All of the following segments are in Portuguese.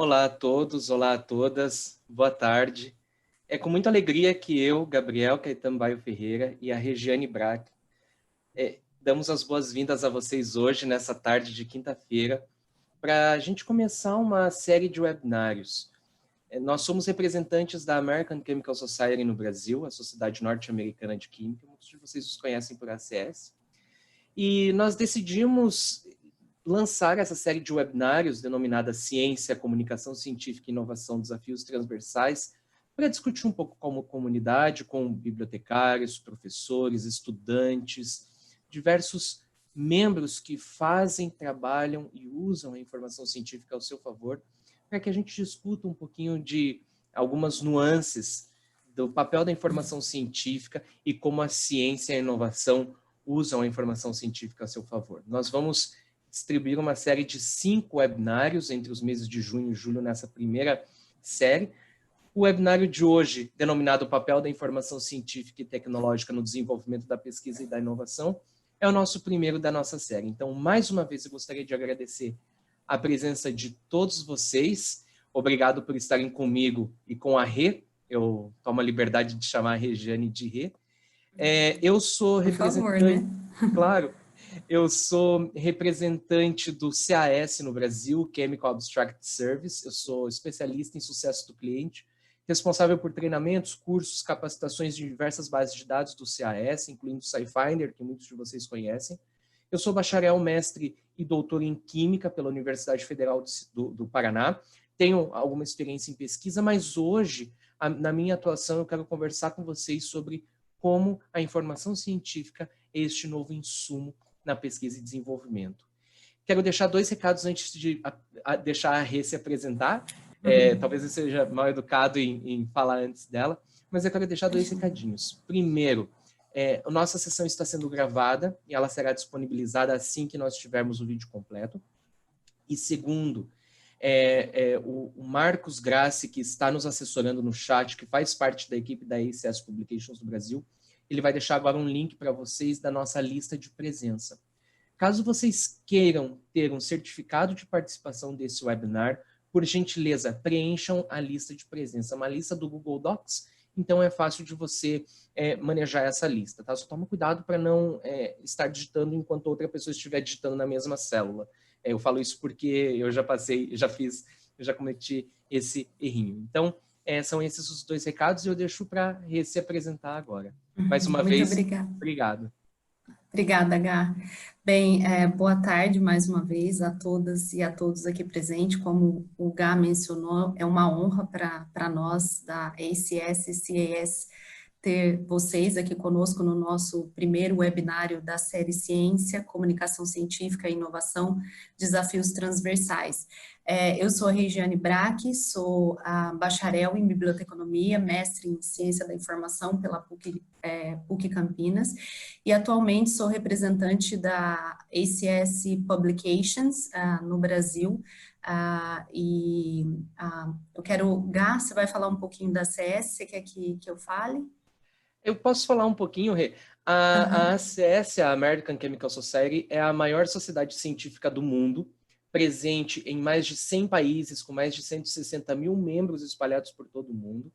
Olá a todos, olá a todas, boa tarde. É com muita alegria que eu, Gabriel Caetano Baio Ferreira e a Regiane Braque damos as boas-vindas a vocês hoje, nessa tarde de quinta-feira, para a gente começar uma série de webinários. Nós somos representantes da American Chemical Society no Brasil, a Sociedade Norte-Americana de Química, muitos de vocês os conhecem por ACS, e nós decidimos lançar essa série de webinários denominada Ciência, Comunicação Científica e Inovação, Desafios Transversais, para discutir um pouco como comunidade, com bibliotecários, professores, estudantes, diversos membros que fazem, trabalham e usam a informação científica ao seu favor, para que a gente discuta um pouquinho de algumas nuances do papel da informação científica e como a ciência e a inovação usam a informação científica a seu favor. Nós vamos distribuir uma série de 5 webinários entre os meses de junho e julho nessa primeira série. O webinário de hoje, denominado O Papel da Informação Científica e Tecnológica no Desenvolvimento da Pesquisa e da Inovação, é o nosso primeiro da nossa série. Então, mais uma vez, eu gostaria de agradecer a presença de todos vocês. Obrigado por estarem comigo e com a Rê. Eu tomo a liberdade de chamar a Regiane de Rê. Eu sou representante... Por favor, né? Claro. Eu sou representante do CAS no Brasil, Chemical Abstract Service. Eu sou especialista em sucesso do cliente, responsável por treinamentos, cursos, capacitações de diversas bases de dados do CAS, incluindo o SciFinder, que muitos de vocês conhecem. Eu sou bacharel, mestre e doutor em Química pela Universidade Federal do Paraná. Tenho alguma experiência em pesquisa, mas hoje, na minha atuação, eu quero conversar com vocês sobre como a informação científica é este novo insumo na pesquisa e desenvolvimento. Quero deixar 2 recados antes de deixar a Rê se apresentar. Talvez eu seja mal educado em falar antes dela, mas eu quero deixar 2 recadinhos. Primeiro, a nossa sessão está sendo gravada e ela será disponibilizada assim que nós tivermos o vídeo completo. E segundo, o Marcos Grassi, que está nos assessorando no chat, que faz parte da equipe da ACS Publications do Brasil, ele vai deixar agora um link para vocês da nossa lista de presença. Caso vocês queiram ter um certificado de participação desse webinar, por gentileza, preencham a lista de presença, uma lista do Google Docs, então é fácil de você manejar essa lista, tá? Só toma cuidado para não estar digitando enquanto outra pessoa estiver digitando na mesma célula. Eu falo isso porque eu já cometi esse errinho. Então, são esses os 2 recados e eu deixo para se apresentar agora. Mais uma Muito vez, obrigada. obrigado. Obrigada, Gá. Bem, boa tarde mais uma vez a todas e a todos aqui presentes. Como o Gá mencionou, é uma honra para nós da ACS e CAS ter vocês aqui conosco no nosso primeiro webinário da série Ciência, Comunicação Científica e Inovação, Desafios Transversais. Eu sou a Regiane Braque, sou bacharel em Biblioteconomia, mestre em Ciência da Informação pela PUC Campinas, e atualmente sou representante da ACS Publications no Brasil, eu quero, Gá, você vai falar um pouquinho da ACS, você quer que eu fale? Eu posso falar um pouquinho, Rê? A ACS, a American Chemical Society, é a maior sociedade científica do mundo, presente em mais de 100 países, com mais de 160 mil membros espalhados por todo o mundo.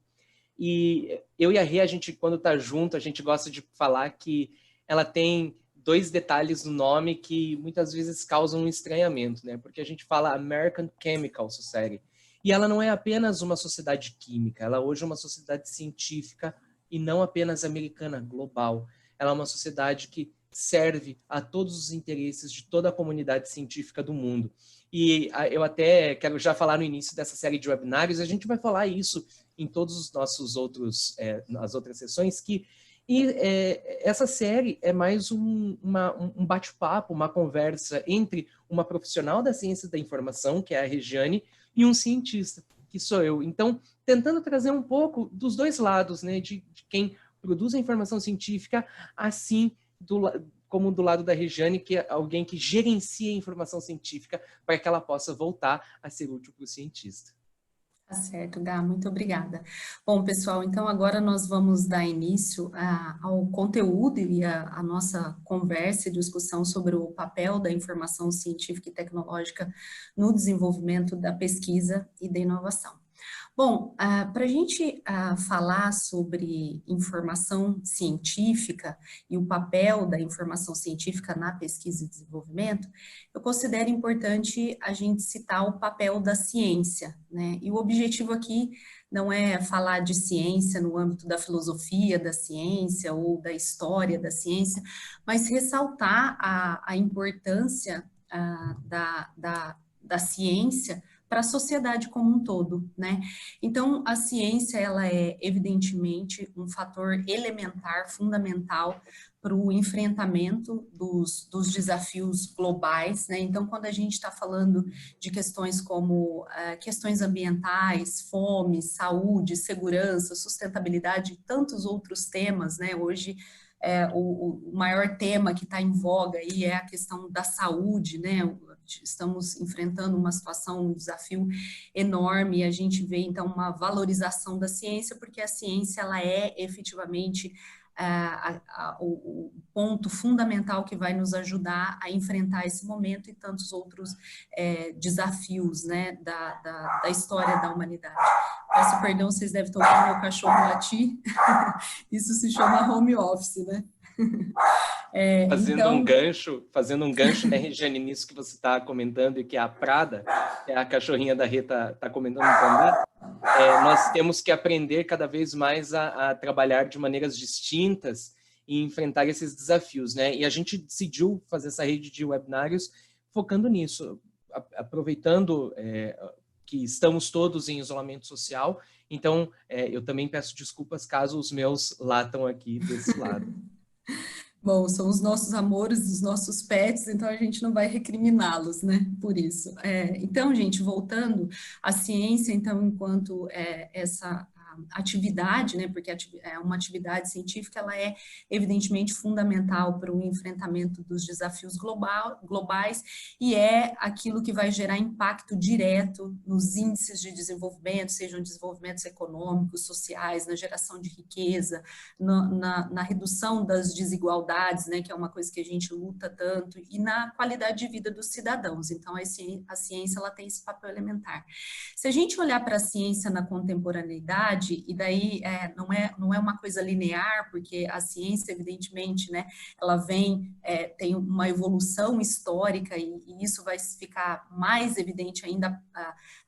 E eu e a Rê, a gente, quando está junto, a gente gosta de falar que ela tem 2 detalhes no nome que muitas vezes causam um estranhamento, né? Porque a gente fala American Chemical Society. E ela não é apenas uma sociedade química, ela hoje é uma sociedade científica e não apenas americana, global. Ela é uma sociedade que serve a todos os interesses de toda a comunidade científica do mundo. E eu até quero já falar no início dessa série de webinários, a gente vai falar isso em todos os nossos as outras sessões, essa série é mais um bate-papo, uma conversa entre uma profissional da ciência da informação, que é a Regiane, e um cientista, que sou eu. Então, tentando trazer um pouco dos 2 lados, né, de quem produz a informação científica, assim como do lado da Regiane, que é alguém que gerencia a informação científica para que ela possa voltar a ser útil para o cientista. Tá certo, Gá, muito obrigada. Bom, pessoal, então agora nós vamos dar início ao conteúdo e a nossa conversa e discussão sobre o papel da informação científica e tecnológica no desenvolvimento da pesquisa e da inovação. Bom, para a gente falar sobre informação científica e o papel da informação científica na pesquisa e desenvolvimento, eu considero importante a gente citar o papel da ciência, né? E o objetivo aqui não é falar de ciência no âmbito da filosofia da ciência ou da história da ciência, mas ressaltar a importância da ciência para a sociedade como um todo, né? Então, a ciência, ela é evidentemente um fator elementar, fundamental para o enfrentamento dos desafios globais, né? Então, quando a gente está falando de questões como questões ambientais, fome, saúde, segurança, sustentabilidade e tantos outros temas, né? Hoje, o maior tema que está em voga aí é a questão da saúde, né? Estamos enfrentando uma situação, um desafio enorme, e a gente vê então uma valorização da ciência, porque a ciência ela é efetivamente o ponto fundamental que vai nos ajudar a enfrentar esse momento e tantos outros desafios, né, da história da humanidade. Peço perdão, vocês devem estar ouvindo meu cachorro latir, isso se chama home office, né? Fazendo um gancho, né, Regiane, nisso que você está comentando e que a Prada, que é a cachorrinha da Rita, está comentando também, nós temos que aprender cada vez mais a trabalhar de maneiras distintas e enfrentar esses desafios, né? E a gente decidiu fazer essa rede de webinários focando nisso, aproveitando que estamos todos em isolamento social. Então, eu também peço desculpas caso os meus latam aqui desse lado. Bom, são os nossos amores, os nossos pets, então a gente não vai recriminá-los, né, por isso. Então, gente, voltando, a ciência, então, enquanto essa atividade, né, porque uma atividade científica, ela é evidentemente fundamental para o enfrentamento dos desafios globais e é aquilo que vai gerar impacto direto nos índices de desenvolvimento, sejam desenvolvimentos econômicos, sociais, na geração de riqueza, na redução das desigualdades, né, que é uma coisa que a gente luta tanto, e na qualidade de vida dos cidadãos. Então, a ciência ela tem esse papel elementar. Se a gente olhar para a ciência na contemporaneidade, e daí não é uma coisa linear, porque a ciência, evidentemente, né, ela tem uma evolução histórica, e isso vai ficar mais evidente ainda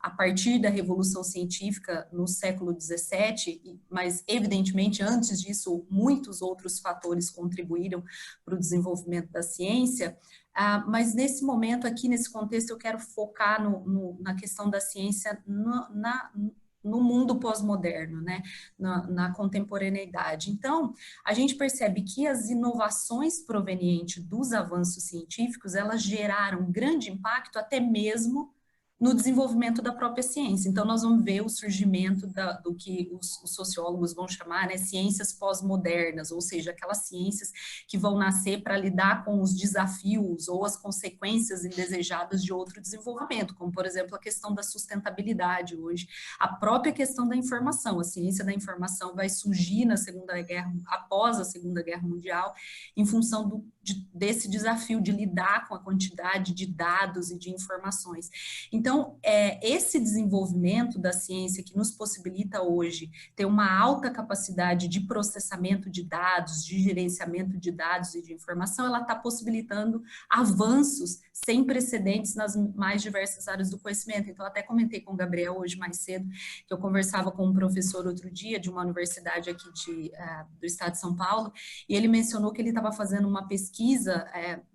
a partir da Revolução Científica no século XVII, mas, evidentemente, antes disso, muitos outros fatores contribuíram para o desenvolvimento da ciência, mas nesse momento aqui, nesse contexto, eu quero focar na questão da ciência no mundo pós-moderno, né, na contemporaneidade. Então, a gente percebe que as inovações provenientes dos avanços científicos, elas geraram grande impacto até mesmo no desenvolvimento da própria ciência. Então, nós vamos ver o surgimento do que os sociólogos vão chamar, né, ciências pós-modernas, ou seja, aquelas ciências que vão nascer para lidar com os desafios ou as consequências indesejadas de outro desenvolvimento, como, por exemplo, a questão da sustentabilidade hoje, a própria questão da informação. A ciência da informação vai surgir após a Segunda Guerra Mundial, em função desse desafio de lidar com a quantidade de dados e de informações. Então, esse desenvolvimento da ciência que nos possibilita hoje ter uma alta capacidade de processamento de dados, de gerenciamento de dados e de informação, ela está possibilitando avanços sem precedentes nas mais diversas áreas do conhecimento. Então, até comentei com o Gabriel hoje mais cedo, que eu conversava com um professor outro dia de uma universidade aqui do estado de São Paulo, e ele mencionou que ele estava fazendo uma pesquisa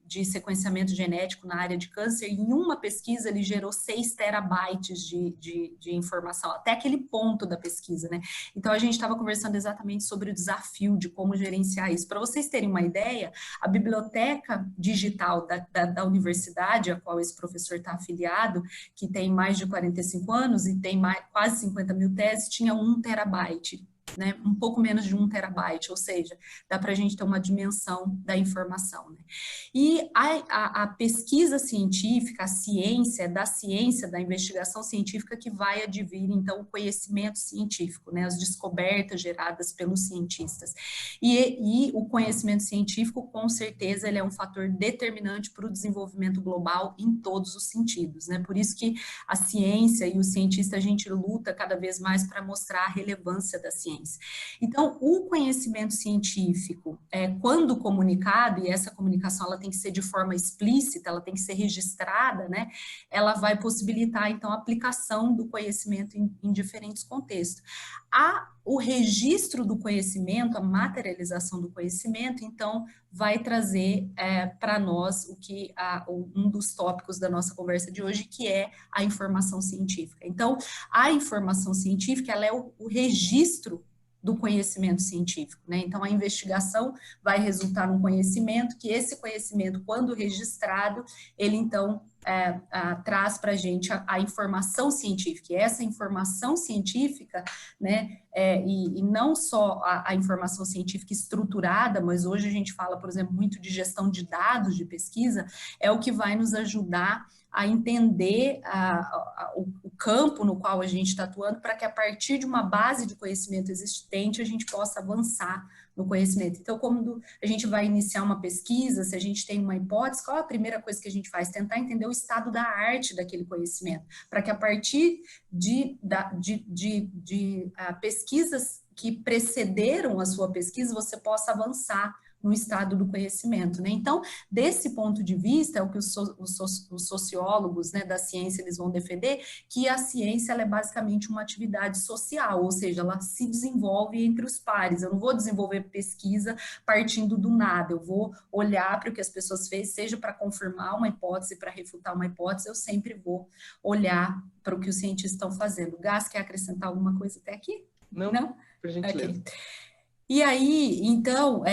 de sequenciamento genético na área de câncer, e em uma pesquisa ele gerou 6 terabytes de informação, até aquele ponto da pesquisa, né? Então, a gente estava conversando exatamente sobre o desafio de como gerenciar isso. Para vocês terem uma ideia, a biblioteca digital da universidade, a qual esse professor está afiliado, que tem mais de 45 anos e tem quase 50 mil teses, tinha 1 terabyte né? Um pouco menos de 1 terabyte, ou seja, dá para a gente ter uma dimensão da informação, né? E a pesquisa científica, a ciência, da investigação científica que vai advir, então, o conhecimento científico, né? As descobertas geradas pelos cientistas. E o conhecimento científico, com certeza, ele é um fator determinante para o desenvolvimento global em todos os sentidos, né? Por isso que a ciência e o cientista, a gente luta cada vez mais para mostrar a relevância da ciência. Então, o conhecimento científico, quando comunicado, e essa comunicação ela tem que ser de forma explícita, ela tem que ser registrada, né? Ela vai possibilitar, então, a aplicação do conhecimento em diferentes contextos. O registro do conhecimento, a materialização do conhecimento, então, vai trazer para nós um dos tópicos da nossa conversa de hoje, que é a informação científica. Então, a informação científica, ela é o registro do conhecimento científico, né? Então, a investigação vai resultar num conhecimento, que esse conhecimento, quando registrado, ele, então, traz para a gente a informação científica. E essa informação científica, né, e não só a informação científica estruturada, mas hoje a gente fala, por exemplo, muito de gestão de dados de pesquisa, é o que vai nos ajudar a entender o campo no qual a gente está atuando, para que a partir de uma base de conhecimento existente, a gente possa avançar no conhecimento. Então, quando a gente vai iniciar uma pesquisa, se a gente tem uma hipótese, qual é a primeira coisa que a gente faz? Tentar entender o estado da arte daquele conhecimento, para que a partir de pesquisas que precederam a sua pesquisa, você possa avançar no estado do conhecimento, né? Então, desse ponto de vista, é o que os sociólogos, né, da ciência, eles vão defender, que a ciência, ela é basicamente uma atividade social, ou seja, ela se desenvolve entre os pares. Eu não vou desenvolver pesquisa partindo do nada, eu vou olhar para o que as pessoas fez, seja para confirmar uma hipótese, para refutar uma hipótese, eu sempre vou olhar para o que os cientistas estão fazendo. Gás, quer acrescentar alguma coisa até aqui? Não? Por gentileza. Okay. E aí, então,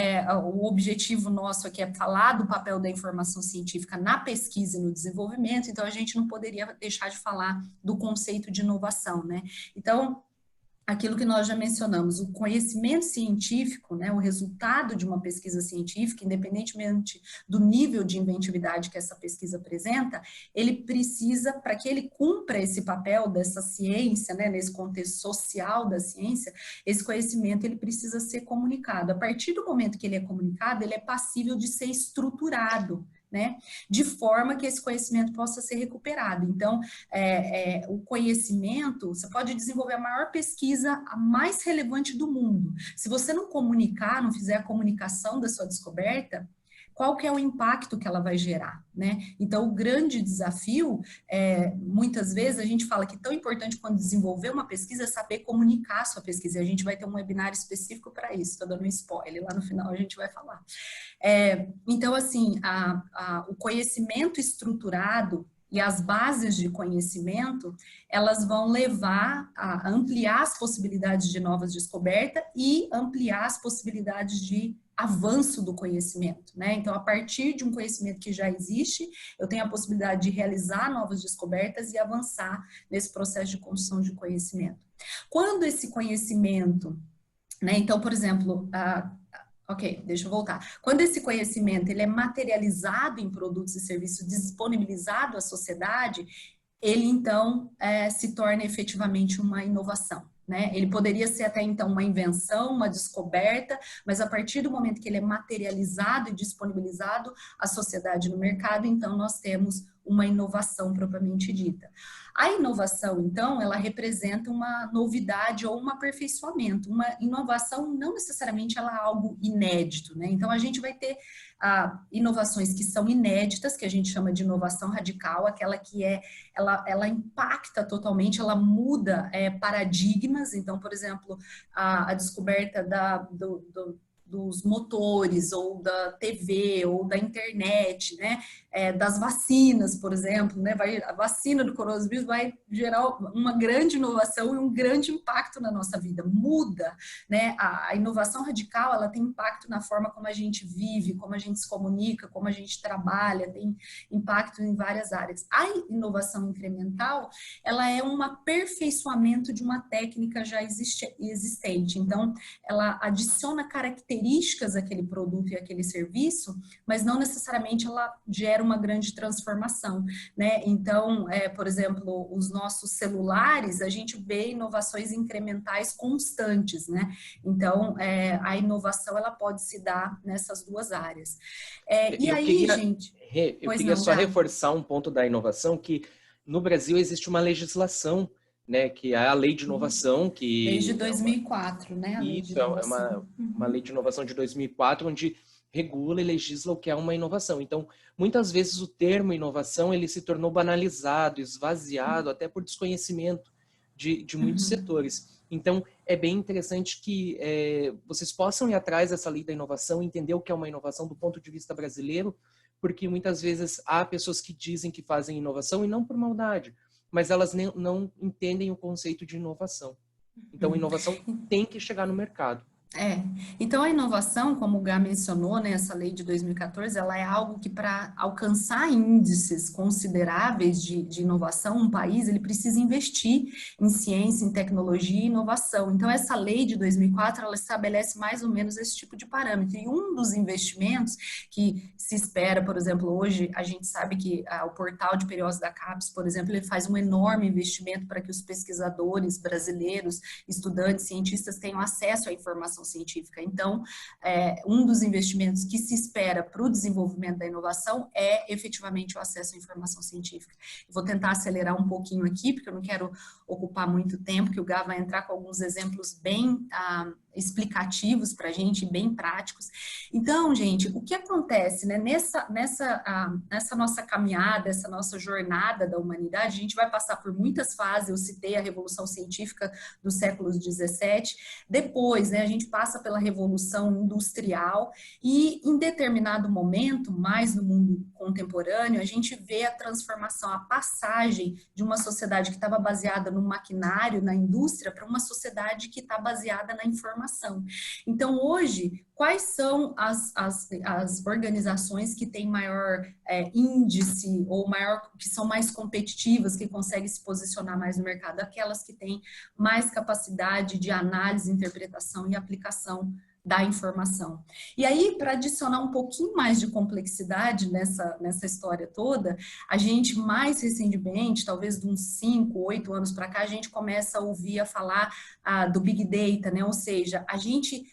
o objetivo nosso aqui é falar do papel da informação científica na pesquisa e no desenvolvimento, então a gente não poderia deixar de falar do conceito de inovação, né? Então, aquilo que nós já mencionamos, o conhecimento científico, né, o resultado de uma pesquisa científica, independentemente do nível de inventividade que essa pesquisa apresenta, ele precisa, para que ele cumpra esse papel dessa ciência, né, nesse contexto social da ciência, esse conhecimento ele precisa ser comunicado. A partir do momento que ele é comunicado, ele é passível de ser estruturado, né, de forma que esse conhecimento possa ser recuperado. Então, o conhecimento, você pode desenvolver a maior pesquisa, a mais relevante do mundo. Se você não comunicar, não fizer a comunicação da sua descoberta, qual que é o impacto que ela vai gerar, né? Então, o grande desafio, muitas vezes a gente fala que tão importante quando desenvolver uma pesquisa é saber comunicar a sua pesquisa, e a gente vai ter um webinar específico para isso, estou dando um spoiler, lá no final a gente vai falar. Então, assim, o conhecimento estruturado e as bases de conhecimento, elas vão levar a ampliar as possibilidades de novas descobertas e ampliar as possibilidades de avanço do conhecimento, né? Então, a partir de um conhecimento que já existe, eu tenho a possibilidade de realizar novas descobertas e avançar nesse processo de construção de conhecimento. Quando esse conhecimento, né? Então, por exemplo, ok, deixa eu voltar. Quando esse conhecimento ele é materializado em produtos e serviços, disponibilizado à sociedade, ele então se torna efetivamente uma inovação, né? Ele poderia ser até então uma invenção, uma descoberta, mas a partir do momento que ele é materializado e disponibilizado à sociedade no mercado, então nós temos uma inovação propriamente dita. A inovação, então, ela representa uma novidade ou um aperfeiçoamento. Uma inovação não necessariamente ela é algo inédito, né? Então, a gente vai ter inovações que são inéditas, que a gente chama de inovação radical, aquela que ela impacta totalmente, ela muda paradigmas. Então, por exemplo, a descoberta dos motores, ou da TV, ou da internet, né? Das vacinas, por exemplo, né? A vacina do coronavírus vai gerar uma grande inovação e um grande impacto na nossa vida. Muda, né? A inovação radical, ela tem impacto na forma como a gente vive, como a gente se comunica, como a gente trabalha, tem impacto em várias áreas. A inovação incremental, ela é um aperfeiçoamento de uma técnica já existente. Então, ela adiciona características àquele produto e àquele serviço, mas não necessariamente ela gera uma grande transformação, né? Então, por exemplo, os nossos celulares, a gente vê inovações incrementais constantes, né? Então, a inovação, ela pode se dar nessas duas áreas. Eu queria só reforçar um ponto da inovação, que no Brasil existe uma legislação, né, que é a Lei de Inovação, que... Desde 2004, né? A Lei de Inovação. Uma Lei de Inovação de 2004, onde regula e legisla o que é uma inovação. Então, muitas vezes o termo inovação, ele se tornou banalizado, esvaziado, até por desconhecimento de muitos setores. Então, é bem interessante que vocês possam ir atrás dessa Lei da Inovação, entender o que é uma inovação do ponto de vista brasileiro, porque muitas vezes há pessoas que dizem que fazem inovação, e não por maldade, mas elas não entendem o conceito de inovação. Então, a inovação tem que chegar no mercado. Então a inovação, como o Gá mencionou, né, essa lei de 2014, ela é algo que, para alcançar índices consideráveis de inovação, um país, ele precisa investir em ciência, em tecnologia e inovação. Então essa lei de 2004, ela estabelece mais ou menos esse tipo de parâmetro, e um dos investimentos que se espera, por exemplo, hoje a gente sabe que o portal de periódicos da CAPES, por exemplo, ele faz um enorme investimento para que os pesquisadores brasileiros, estudantes, cientistas tenham acesso à informação científica. Então, um dos investimentos que se espera para o desenvolvimento da inovação é efetivamente o acesso à informação científica. Eu vou tentar acelerar um pouquinho aqui, porque eu não quero ocupar muito tempo, que o Gá vai entrar com alguns exemplos bem explicativos para a gente, bem práticos. Então, gente, o que acontece, né, nessa nossa caminhada, essa nossa jornada da humanidade, a gente vai passar por muitas fases. Eu citei a Revolução Científica dos séculos 17, depois, né, a gente passa pela Revolução Industrial, e em determinado momento, mais no mundo contemporâneo, a gente vê a transformação, a passagem de uma sociedade que estava baseada no maquinário, na indústria, para uma sociedade que está baseada na informação. Então, hoje, quais são as organizações que têm maior índice, ou que são mais competitivas, que conseguem se posicionar mais no mercado? Aquelas que têm mais capacidade de análise, interpretação e aplicação da informação. E aí, para adicionar um pouquinho mais de complexidade nessa história toda, a gente mais recentemente, talvez de uns 5, 8 anos para cá, a gente começa a ouvir a falar do Big Data, né? Ou seja, a gente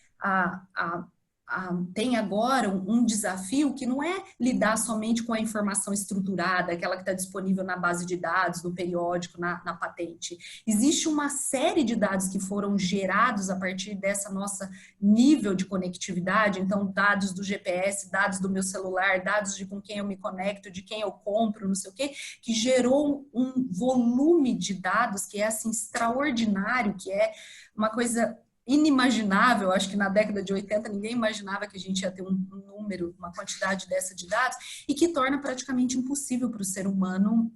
tem agora um desafio que não é lidar somente com a informação estruturada, aquela que está disponível na base de dados, no periódico, na patente. Existe uma série de dados que foram gerados a partir dessa nossa nível de conectividade, então dados do GPS, dados do meu celular, dados de com quem eu me conecto, de quem eu compro, não sei o quê, que gerou um volume de dados que é assim extraordinário, que é uma coisa inimaginável. Acho que na década de 80 ninguém imaginava que a gente ia ter um número, uma quantidade dessa de dados, e que torna praticamente impossível para o ser humano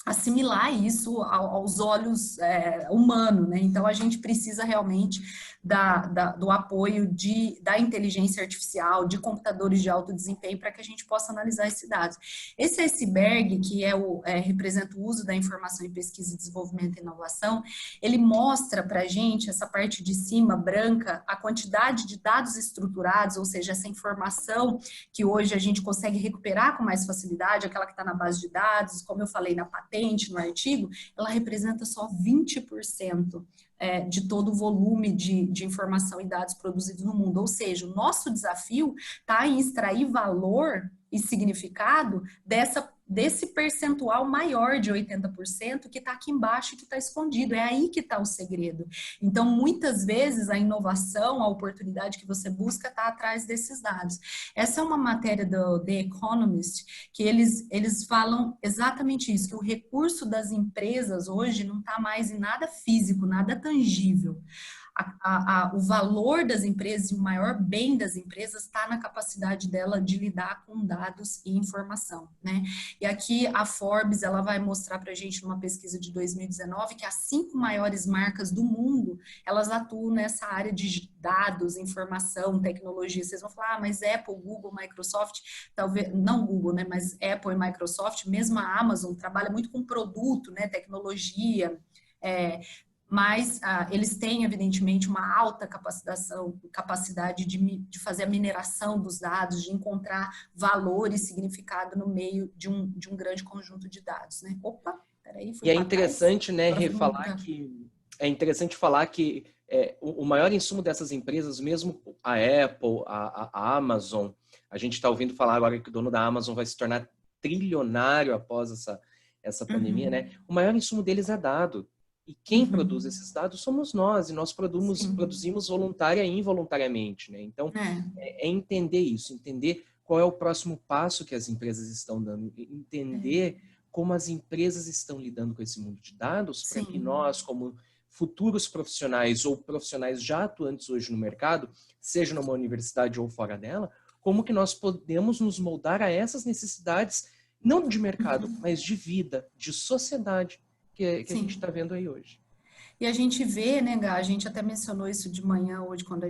assimilar isso aos olhos humanos, né? Então a gente precisa realmente do apoio da inteligência artificial, de computadores de alto desempenho, para que a gente possa analisar esses dados. Esse iceberg, que representa o uso da informação em pesquisa, desenvolvimento e inovação, ele mostra para a gente, essa parte de cima, branca, a quantidade de dados estruturados, ou seja, essa informação que hoje a gente consegue recuperar com mais facilidade, aquela que está na base de dados, como eu falei, na patente, no artigo, ela representa só 20% de todo o volume de informação e dados produzidos no mundo. Ou seja, o nosso desafio está em extrair valor e significado desse percentual maior de 80% que está aqui embaixo e que está escondido. É aí que está o segredo. Então, muitas vezes, a inovação, a oportunidade que você busca está atrás desses dados. Essa é uma matéria do The Economist, que eles falam exatamente isso, que o recurso das empresas hoje não está mais em nada físico, nada tangível. o valor das empresas e o maior bem das empresas está na capacidade dela de lidar com dados e informação, né? E aqui a Forbes, ela vai mostrar para a gente numa pesquisa de 2019 que as 5 maiores marcas do mundo, elas atuam nessa área de dados, informação, tecnologia. Vocês vão falar, mas Apple, Google, Microsoft, talvez, não Google, né, mas Apple e Microsoft, mesmo a Amazon, trabalha muito com produto, né, tecnologia, mas eles têm, evidentemente, uma alta capacidade de fazer a mineração dos dados, de encontrar valor e significado no meio de um grande conjunto de dados, né? Opa, peraí, fui E é para interessante, trás. né, falar que o maior insumo dessas empresas, mesmo a Apple, a Amazon, a gente está ouvindo falar agora que o dono da Amazon vai se tornar trilionário após essa pandemia, né? O maior insumo deles é dado. E quem produz esses dados somos nós, e nós produzimos voluntária e involuntariamente, né? Então, é entender isso, entender qual é o próximo passo que as empresas estão dando, entender como as empresas estão lidando com esse mundo de dados, para que nós, como futuros profissionais ou profissionais já atuantes hoje no mercado, seja numa universidade ou fora dela, como que nós podemos nos moldar a essas necessidades, não de mercado, mas de vida, de sociedade, que a gente está vendo aí hoje. E a gente vê, né, Gá, a gente até mencionou isso de manhã hoje, quando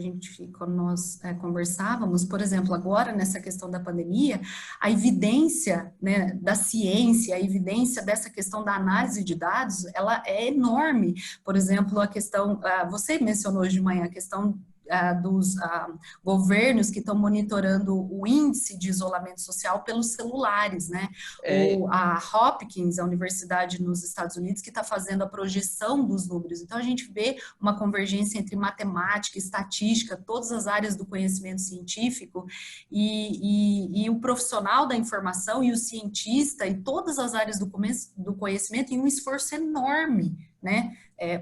nós conversávamos, por exemplo, agora nessa questão da pandemia, a evidência, né, da ciência, a evidência dessa questão da análise de dados, ela é enorme. Por exemplo, a questão, você mencionou hoje de manhã a questão dos governos que estão monitorando o índice de isolamento social pelos celulares, né? A Hopkins, a universidade nos Estados Unidos, que está fazendo a projeção dos números. Então, a gente vê uma convergência entre matemática, estatística, todas as áreas do conhecimento científico e o profissional da informação e o cientista e todas as áreas do conhecimento em um esforço enorme, né?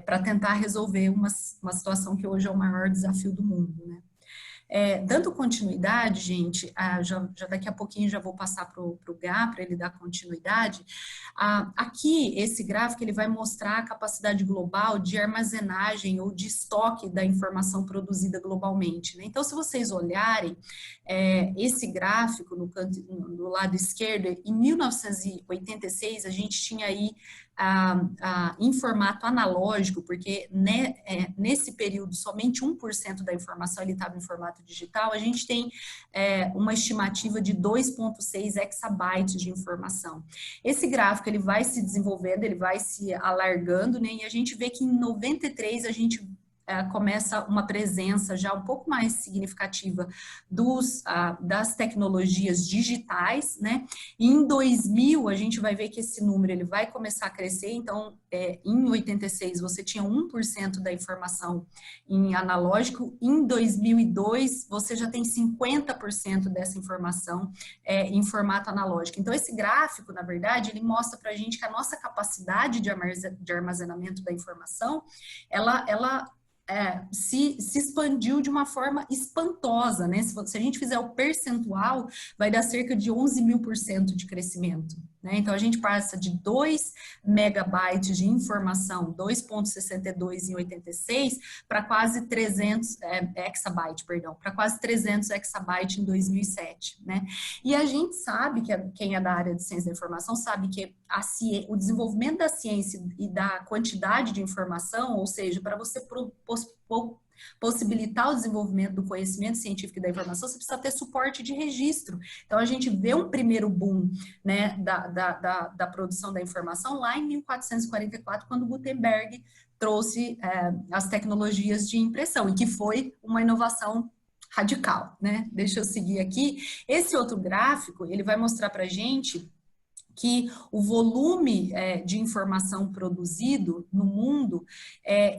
Para tentar resolver uma situação que hoje é o maior desafio do mundo, né? Dando continuidade, gente, já daqui a pouquinho já vou passar para o Gá, para ele dar continuidade. Aqui, esse gráfico, ele vai mostrar a capacidade global de armazenagem ou de estoque da informação produzida globalmente, né? Então, se vocês olharem esse gráfico no lado esquerdo, em 1986, a gente tinha aí em formato analógico, porque nesse período somente 1% da informação estava em formato digital, a gente tem uma estimativa de 2,6 exabytes de informação. Esse gráfico ele vai se desenvolvendo, ele vai se alargando, né? E a gente vê que em 93 a gente começa uma presença já um pouco mais significativa das tecnologias digitais, né? E em 2000 a gente vai ver que esse número ele vai começar a crescer, então em 86 você tinha 1% da informação em analógico, em 2002 você já tem 50% dessa informação em formato analógico. Então esse gráfico, na verdade, ele mostra pra gente que a nossa capacidade de armazenamento da informação, ela se expandiu de uma forma espantosa, né? Se a gente fizer o percentual, vai dar cerca de 11.000% de crescimento, né? Então, a gente passa de 2 megabytes de informação, 2,62 em 86, para quase 300 exabytes, perdão, para quase 300 exabytes em 2007, né? E a gente sabe, quem é da área de ciência da informação, sabe que o desenvolvimento da ciência e da quantidade de informação, ou seja, para você possibilitar o desenvolvimento do conhecimento científico e da informação, você precisa ter suporte de registro. Então, a gente vê um primeiro boom, né, da produção da informação lá em 1444, quando Gutenberg trouxe as tecnologias de impressão, e que foi uma inovação radical, né? Deixa eu seguir aqui. Esse outro gráfico, ele vai mostrar para a gente que o volume de informação produzido no mundo,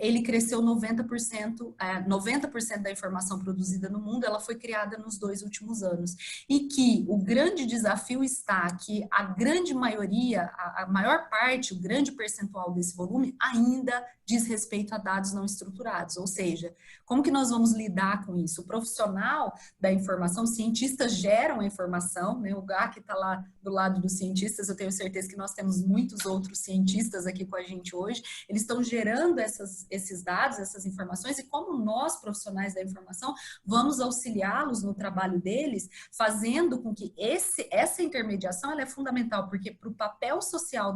ele cresceu 90%, 90% da informação produzida no mundo, ela foi criada nos 2 últimos anos. E que o grande desafio está que a grande maioria, a maior parte, o grande percentual desse volume ainda diz respeito a dados não estruturados, ou seja, como que nós vamos lidar com isso? O profissional da informação, os cientistas geram a informação, né? O Gá que está lá do lado dos cientistas, eu tenho certeza que nós temos muitos outros cientistas aqui com a gente hoje, eles estão gerando esses dados, essas informações, e como nós, profissionais da informação, vamos auxiliá-los no trabalho deles, fazendo com que essa intermediação ela é fundamental, porque para o papel social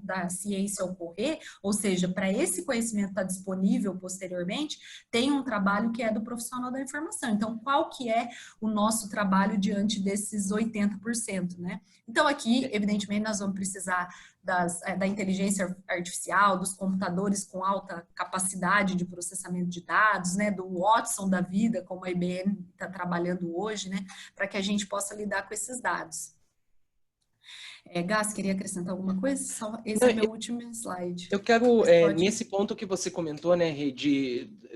da ciência ocorrer, ou seja, para esse conhecimento estar disponível posteriormente, tem um trabalho que é do profissional da informação. Então, qual que é o nosso trabalho diante desses 80%, né? Então, aqui, evidentemente, nós vamos precisar da inteligência artificial, dos computadores com alta capacidade de processamento de dados, né? Do Watson da vida, como a IBM está trabalhando hoje, né? Para que a gente possa lidar com esses dados. Gás, queria acrescentar alguma coisa? Esse é meu último slide. Eu quero, nesse ponto que você comentou, né,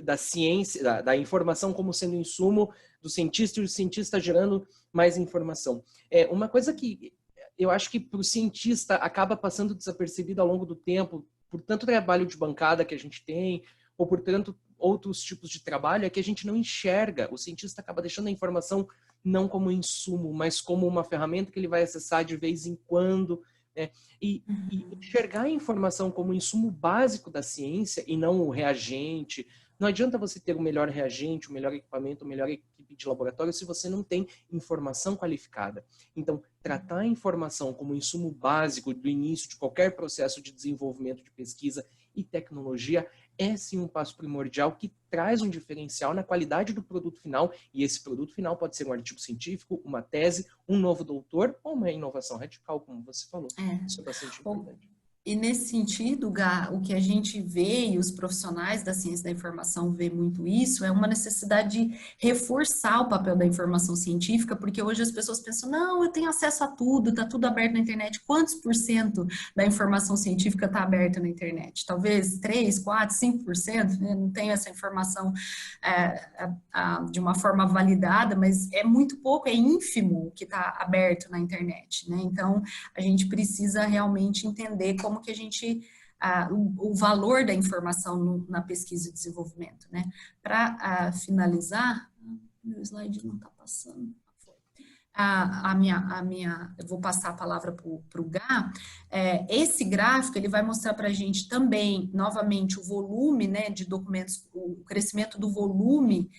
da ciência, da informação como sendo insumo do cientista e o cientista gerando mais informação. Uma coisa que eu acho que para o cientista acaba passando desapercebido ao longo do tempo, por tanto trabalho de bancada que a gente tem, ou por tanto outros tipos de trabalho, é que a gente não enxerga. O cientista acaba deixando a informação não como insumo, mas como uma ferramenta que ele vai acessar de vez em quando, né? E enxergar a informação como insumo básico da ciência e não o reagente. Não adianta você ter o melhor reagente, o melhor equipamento, a melhor equipe de laboratório se você não tem informação qualificada. Então, tratar a informação como insumo básico do início de qualquer processo de desenvolvimento de pesquisa e tecnologia é sim um passo primordial que traz um diferencial na qualidade do produto final, e esse produto final pode ser um artigo científico, uma tese, um novo doutor ou uma inovação radical, como você falou. Isso é bastante importante. E nesse sentido, Gá, o que a gente vê, e os profissionais da ciência da informação vê muito isso, é uma necessidade de reforçar o papel da informação científica, porque hoje as pessoas pensam, não, eu tenho acesso a tudo, está tudo aberto na internet. Quantos por cento da informação científica está aberta na internet? Talvez 3, 4, 5%, né? Não tenho essa informação de uma forma validada, mas é muito pouco, é ínfimo o que está aberto na internet, né? Então, a gente precisa realmente entender como que a gente, o valor da informação na pesquisa e desenvolvimento, né? Para finalizar, meu slide não está passando. Eu vou passar a palavra para o Gá. Esse gráfico ele vai mostrar para a gente também, novamente, o volume, né, de documentos, o crescimento do volume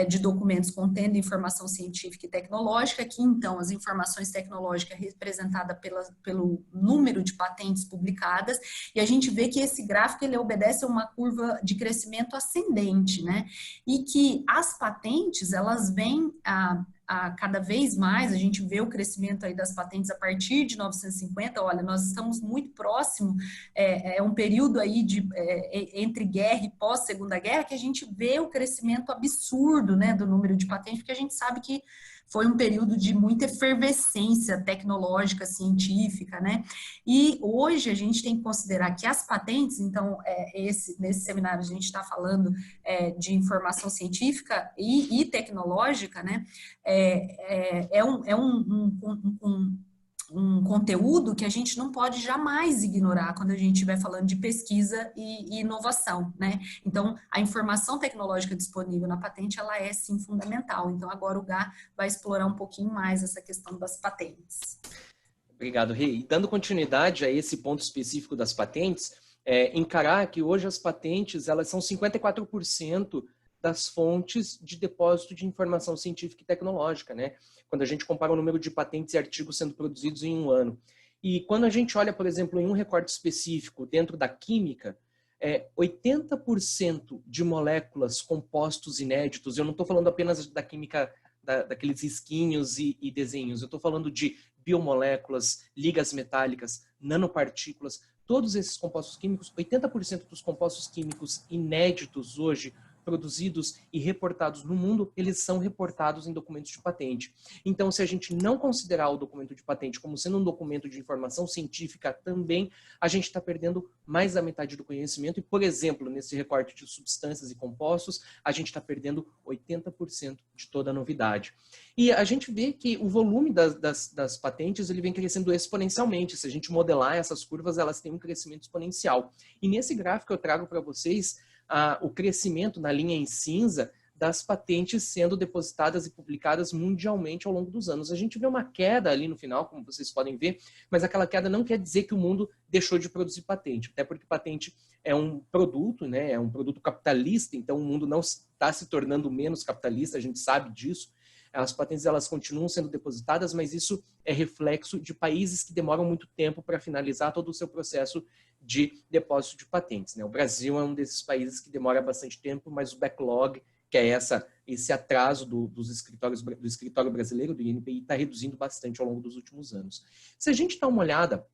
de documentos contendo informação científica e tecnológica. Aqui, então, as informações tecnológicas representadas pelo número de patentes publicadas, e a gente vê que esse gráfico ele obedece a uma curva de crescimento ascendente, né? E que as patentes, elas vêm cada vez mais, a gente vê o crescimento aí das patentes a partir de 1950, olha, nós estamos muito próximo, é um período aí entre guerra e pós-segunda guerra, que a gente vê o crescimento absurdo, né, do número de patentes, porque a gente sabe que foi um período de muita efervescência tecnológica, científica, né? E hoje a gente tem que considerar que as patentes, então, nesse seminário a gente está falando de informação científica e tecnológica, né? Um conteúdo que a gente não pode jamais ignorar quando a gente estiver falando de pesquisa e inovação, né? Então, a informação tecnológica disponível na patente, ela é, sim, fundamental. Então, agora o Gá vai explorar um pouquinho mais essa questão das patentes. Obrigado, Rê. E dando continuidade a esse ponto específico das patentes, encarar que hoje as patentes, elas são 54% das fontes de depósito de informação científica e tecnológica, né? Quando a gente compara o número de patentes e artigos sendo produzidos em um ano. E quando a gente olha, por exemplo, em um recorte específico dentro da química, 80% de moléculas, compostos inéditos, eu não estou falando apenas da química, daqueles risquinhos e desenhos, eu estou falando de biomoléculas, ligas metálicas, nanopartículas, todos esses compostos químicos, 80% dos compostos químicos inéditos hoje, produzidos e reportados no mundo, eles são reportados em documentos de patente. Então, se a gente não considerar o documento de patente como sendo um documento de informação científica também, a gente está perdendo mais da metade do conhecimento e, por exemplo, nesse recorte de substâncias e compostos, a gente está perdendo 80% de toda a novidade. E a gente vê que o volume das patentes ele vem crescendo exponencialmente. Se a gente modelar essas curvas, elas têm um crescimento exponencial. E nesse gráfico eu trago para vocês o crescimento na linha em cinza das patentes sendo depositadas e publicadas mundialmente ao longo dos anos. A gente vê uma queda ali no final, como vocês podem ver, mas aquela queda não quer dizer que o mundo deixou de produzir patente, até porque patente é um produto, né? É um produto capitalista, então o mundo não está se tornando menos capitalista, a gente sabe disso. As patentes elas continuam sendo depositadas, mas isso é reflexo de países que demoram muito tempo para finalizar todo o seu processo de depósito de patentes, né? O Brasil é um desses países que demora bastante tempo, mas o backlog, que é esse atraso do escritório brasileiro, do INPI, está reduzindo bastante ao longo dos últimos anos. Se a gente dá uma olhada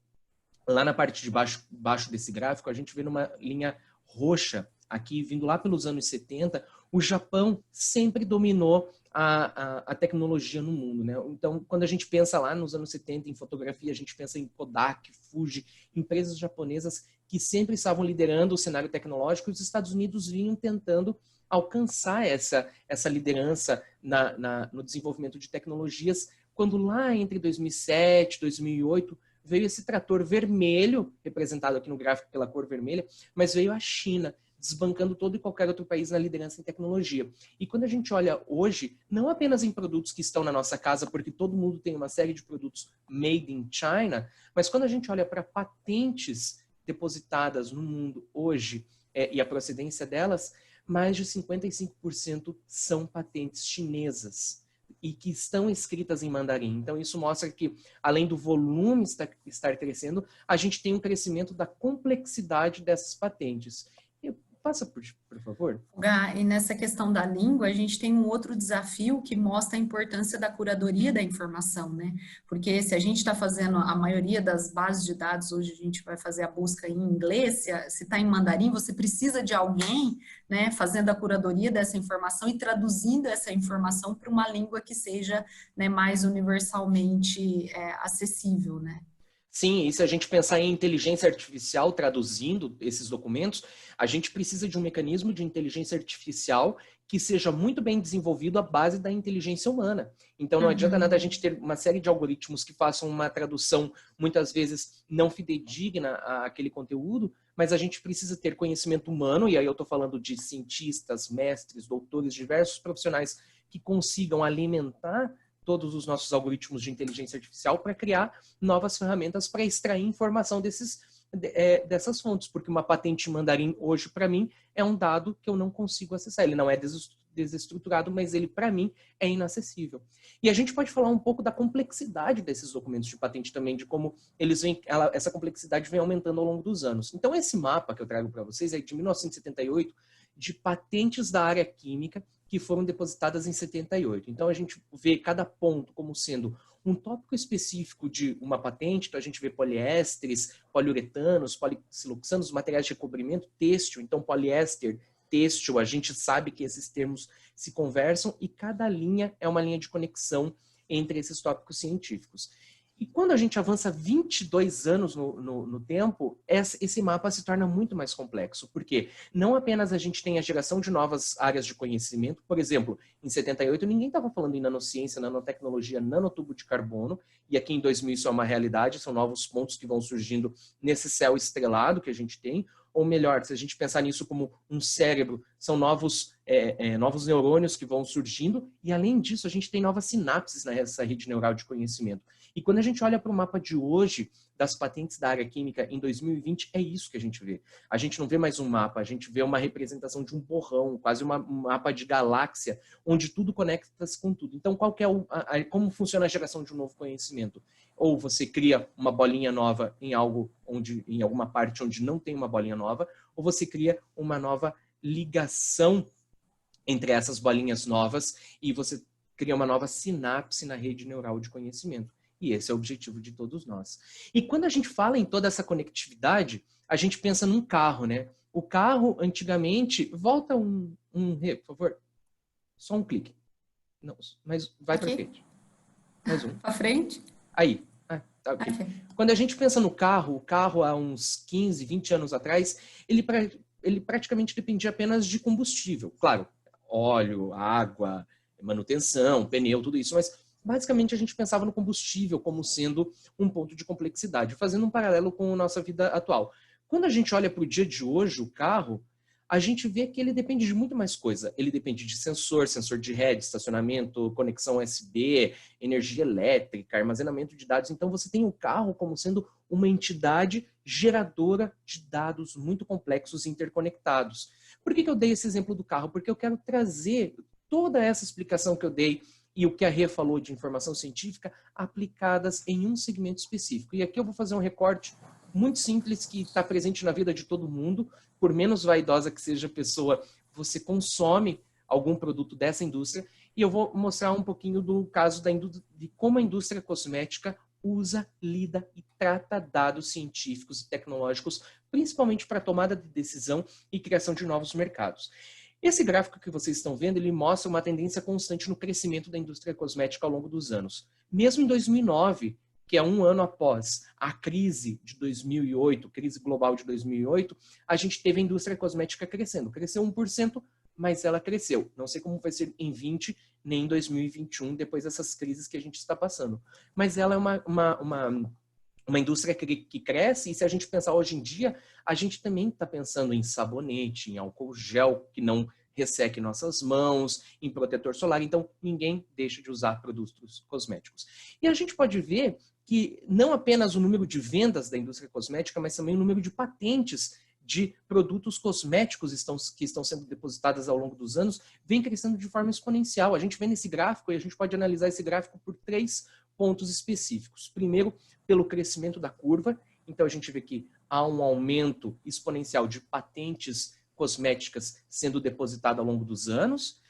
lá na parte de baixo desse gráfico, a gente vê numa linha roxa aqui, vindo lá pelos anos 70, o Japão sempre dominou a tecnologia no mundo, né? Então, quando a gente pensa lá nos anos 70 em fotografia, a gente pensa em Kodak, Fuji, empresas japonesas que sempre estavam liderando o cenário tecnológico, e os Estados Unidos vinham tentando alcançar essa liderança no desenvolvimento de tecnologias, quando lá entre 2007 e 2008 veio esse trator vermelho, representado aqui no gráfico pela cor vermelha, mas veio a China, desbancando todo e qualquer outro país na liderança em tecnologia. E quando a gente olha hoje, não apenas em produtos que estão na nossa casa, porque todo mundo tem uma série de produtos made in China, mas quando a gente olha para patentes depositadas no mundo hoje e a procedência delas, mais de 55% são patentes chinesas e que estão escritas em mandarim. Então, isso mostra que, além do volume estar crescendo, a gente tem um crescimento da complexidade dessas patentes. Passa, por favor. Gá, e nessa questão da língua, a gente tem um outro desafio que mostra a importância da curadoria da informação, né? Porque se a gente está fazendo a maioria das bases de dados, hoje a gente vai fazer a busca em inglês, se está em mandarim, você precisa de alguém, né, fazendo a curadoria dessa informação e traduzindo essa informação para uma língua que seja, né, mais universalmente acessível, né? Sim, e se a gente pensar em inteligência artificial traduzindo esses documentos, a gente precisa de um mecanismo de inteligência artificial que seja muito bem desenvolvido à base da inteligência humana. Então não adianta nada a gente ter uma série de algoritmos que façam uma tradução muitas vezes não fidedigna àquele conteúdo, mas a gente precisa ter conhecimento humano, e aí eu estou falando de cientistas, mestres, doutores, diversos profissionais que consigam alimentar todos os nossos algoritmos de inteligência artificial para criar novas ferramentas para extrair informação dessas fontes, porque uma patente em mandarim hoje, para mim, é um dado que eu não consigo acessar. Ele não é desestruturado, mas ele, para mim, é inacessível. E a gente pode falar um pouco da complexidade desses documentos de patente também, de como essa complexidade vem aumentando ao longo dos anos. Então, esse mapa que eu trago para vocês é de 1978, de patentes da área química, que foram depositadas em 78. Então, a gente vê cada ponto como sendo um tópico específico de uma patente. Então, a gente vê poliésteres, poliuretanos, polisiloxanos, materiais de recobrimento, têxtil. Então, poliéster, têxtil, a gente sabe que esses termos se conversam e cada linha é uma linha de conexão entre esses tópicos científicos. E quando a gente avança 22 anos no tempo, esse mapa se torna muito mais complexo, porque não apenas a gente tem a geração de novas áreas de conhecimento, por exemplo, em 78 ninguém estava falando em nanociência, nanotecnologia, nanotubo de carbono, e aqui em 2000 isso é uma realidade, são novos pontos que vão surgindo nesse céu estrelado que a gente tem, ou melhor, se a gente pensar nisso como um cérebro, são novos neurônios que vão surgindo, e além disso a gente tem novas sinapses nessa rede neural de conhecimento. E quando a gente olha para o mapa de hoje das patentes da área química em 2020, é isso que a gente vê. A gente não vê mais um mapa, a gente vê uma representação de um borrão, quase um mapa de galáxia, onde tudo conecta-se com tudo. Então, como funciona a geração de um novo conhecimento? Ou você cria uma bolinha nova em alguma parte onde não tem uma bolinha nova, ou você cria uma nova ligação entre essas bolinhas novas e você cria uma nova sinapse na rede neural de conhecimento. E esse é o objetivo de todos nós. E quando a gente fala em toda essa conectividade, a gente pensa num carro, né? O carro, antigamente... Volta por favor. Só um clique. Não, mas vai para frente. Mais um. Para frente? Aí. Tá, okay. Quando a gente pensa no carro, o carro há uns 15, 20 anos atrás, ele praticamente dependia apenas de combustível. Claro, óleo, água, manutenção, pneu, tudo isso, mas basicamente a gente pensava no combustível como sendo um ponto de complexidade, fazendo um paralelo com a nossa vida atual. Quando a gente olha para o dia de hoje, o carro, a gente vê que ele depende de muito mais coisa. Ele depende de sensor de rede, estacionamento, conexão USB, energia elétrica, armazenamento de dados. Então, você tem o carro como sendo uma entidade geradora de dados muito complexos e interconectados. Por que eu dei esse exemplo do carro? Porque eu quero trazer toda essa explicação que eu dei e o que a Rê falou de informação científica aplicadas em um segmento específico. E aqui eu vou fazer um recorte muito simples que está presente na vida de todo mundo. Por menos vaidosa que seja a pessoa, você consome algum produto dessa indústria. E eu vou mostrar um pouquinho do caso de como a indústria cosmética usa, lida e trata dados científicos e tecnológicos, principalmente para tomada de decisão e criação de novos mercados. Esse gráfico que vocês estão vendo, ele mostra uma tendência constante no crescimento da indústria cosmética ao longo dos anos. Mesmo em 2009, que é um ano após a crise de 2008, crise global de 2008, a gente teve a indústria cosmética crescendo. Cresceu 1%, mas ela cresceu. Não sei como vai ser em 20, nem em 2021, depois dessas crises que a gente está passando. Mas ela é uma indústria que cresce, e se a gente pensar hoje em dia, a gente também está pensando em sabonete, em álcool gel, que não resseque nossas mãos, em protetor solar. Então, ninguém deixa de usar produtos cosméticos. E a gente pode ver que não apenas o número de vendas da indústria cosmética, mas também o número de patentes de produtos cosméticos que estão sendo depositadas ao longo dos anos vem crescendo de forma exponencial. A gente vê nesse gráfico, e a gente pode analisar esse gráfico por 3 pontos específicos. Primeiro, pelo crescimento da curva. Então, a gente vê que há um aumento exponencial de patentes cosméticas sendo depositada ao longo dos anos.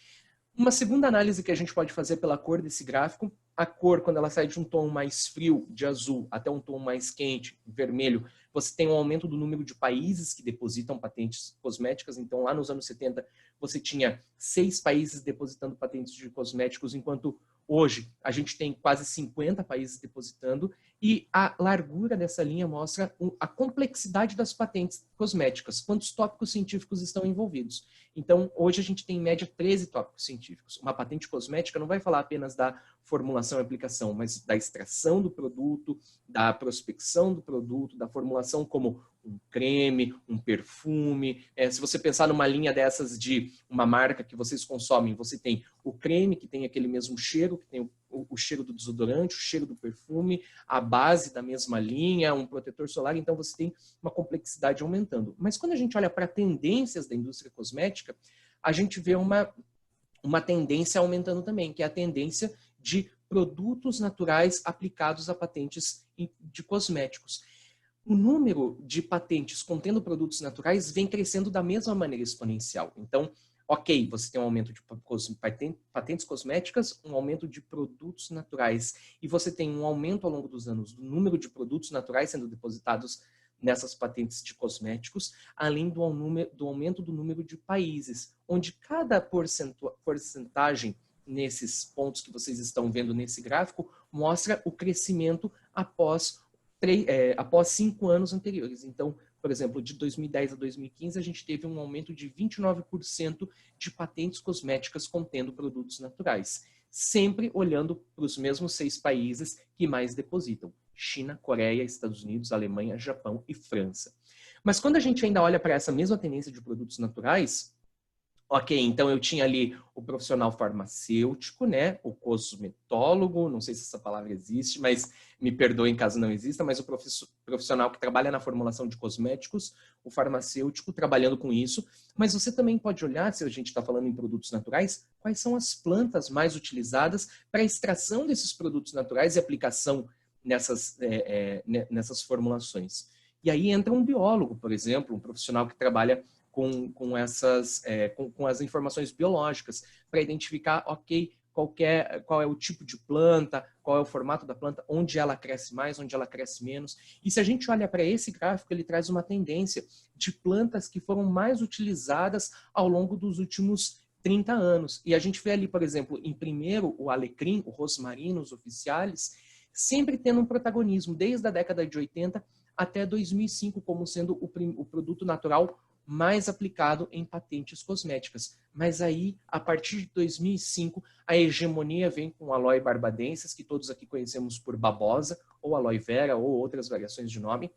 Uma segunda análise que a gente pode fazer pela cor desse gráfico, a cor, quando ela sai de um tom mais frio, de azul, até um tom mais quente, vermelho, você tem um aumento do número de países que depositam patentes cosméticas. Então, lá nos anos 70, você tinha 6 países depositando patentes de cosméticos, enquanto hoje a gente tem quase 50 países depositando, e a largura dessa linha mostra a complexidade das patentes cosméticas, quantos tópicos científicos estão envolvidos. Então, hoje a gente tem em média 13 tópicos científicos. Uma patente cosmética não vai falar apenas da formulação e aplicação, mas da extração do produto, da prospecção do produto, da formulação como um creme, um perfume. Se você pensar numa linha dessas de uma marca que vocês consomem, você tem o creme, que tem aquele mesmo cheiro, que tem o cheiro do desodorante, o cheiro do perfume, a base da mesma linha, um protetor solar. Então, você tem uma complexidade aumentando. Mas quando a gente olha para tendências da indústria cosmética, a gente vê uma tendência aumentando também, que é a tendência de produtos naturais aplicados a patentes de cosméticos. O número de patentes contendo produtos naturais vem crescendo da mesma maneira exponencial. Então, ok, você tem um aumento de patentes cosméticas, um aumento de produtos naturais, e você tem um aumento ao longo dos anos do número de produtos naturais sendo depositados nessas patentes de cosméticos, além do aumento do número de países, onde cada porcentagem nesses pontos que vocês estão vendo nesse gráfico mostra o crescimento após 5 anos anteriores. Então, por exemplo, de 2010 a 2015, a gente teve um aumento de 29% de patentes cosméticas contendo produtos naturais, sempre olhando para os mesmos 6 países que mais depositam: China, Coreia, Estados Unidos, Alemanha, Japão e França. Mas quando a gente ainda olha para essa mesma tendência de produtos naturais, ok, então eu tinha ali o profissional farmacêutico, né, o cosmetólogo, não sei se essa palavra existe, mas me perdoem caso não exista, mas o profissional que trabalha na formulação de cosméticos, o farmacêutico trabalhando com isso. Mas você também pode olhar, se a gente está falando em produtos naturais, quais são as plantas mais utilizadas para a extração desses produtos naturais e aplicação nessas formulações. E aí entra um biólogo, por exemplo, um profissional que trabalha com as informações biológicas, para identificar, ok, qual é o tipo de planta, qual é o formato da planta, onde ela cresce mais, onde ela cresce menos. E se a gente olha para esse gráfico, ele traz uma tendência de plantas que foram mais utilizadas ao longo dos últimos 30 anos. E a gente vê ali, por exemplo, em primeiro, o alecrim, o rosmarino, os oficiais, sempre tendo um protagonismo, desde a década de 80 até 2005, como sendo o produto natural mais aplicado em patentes cosméticas. Mas aí, a partir de 2005, a hegemonia vem com o aloe barbadensis, que todos aqui conhecemos por babosa, ou aloe vera, ou outras variações de nome.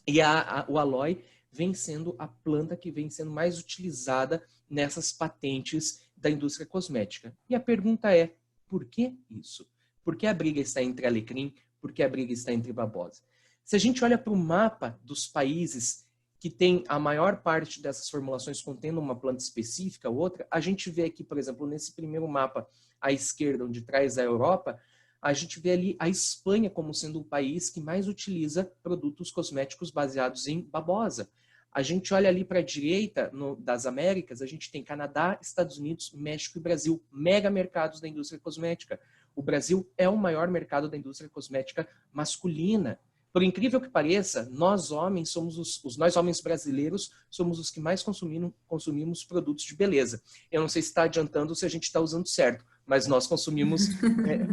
E o aloe vem sendo a planta que vem sendo mais utilizada nessas patentes da indústria cosmética. E a pergunta é, por que isso? Por que a briga está entre alecrim? Por que a briga está entre babosa? Se a gente olha para o mapa dos países que tem a maior parte dessas formulações contendo uma planta específica ou outra, a gente vê aqui, por exemplo, nesse primeiro mapa à esquerda, onde traz a Europa, a gente vê ali a Espanha como sendo o país que mais utiliza produtos cosméticos baseados em babosa. A gente olha ali para a direita das Américas, a gente tem Canadá, Estados Unidos, México e Brasil, mega mercados da indústria cosmética. O Brasil é o maior mercado da indústria cosmética masculina. Por incrível que pareça, nós homens somos nós homens brasileiros somos os que mais consumimos produtos de beleza. Eu não sei se está adiantando ou se a gente está usando certo, mas nós consumimos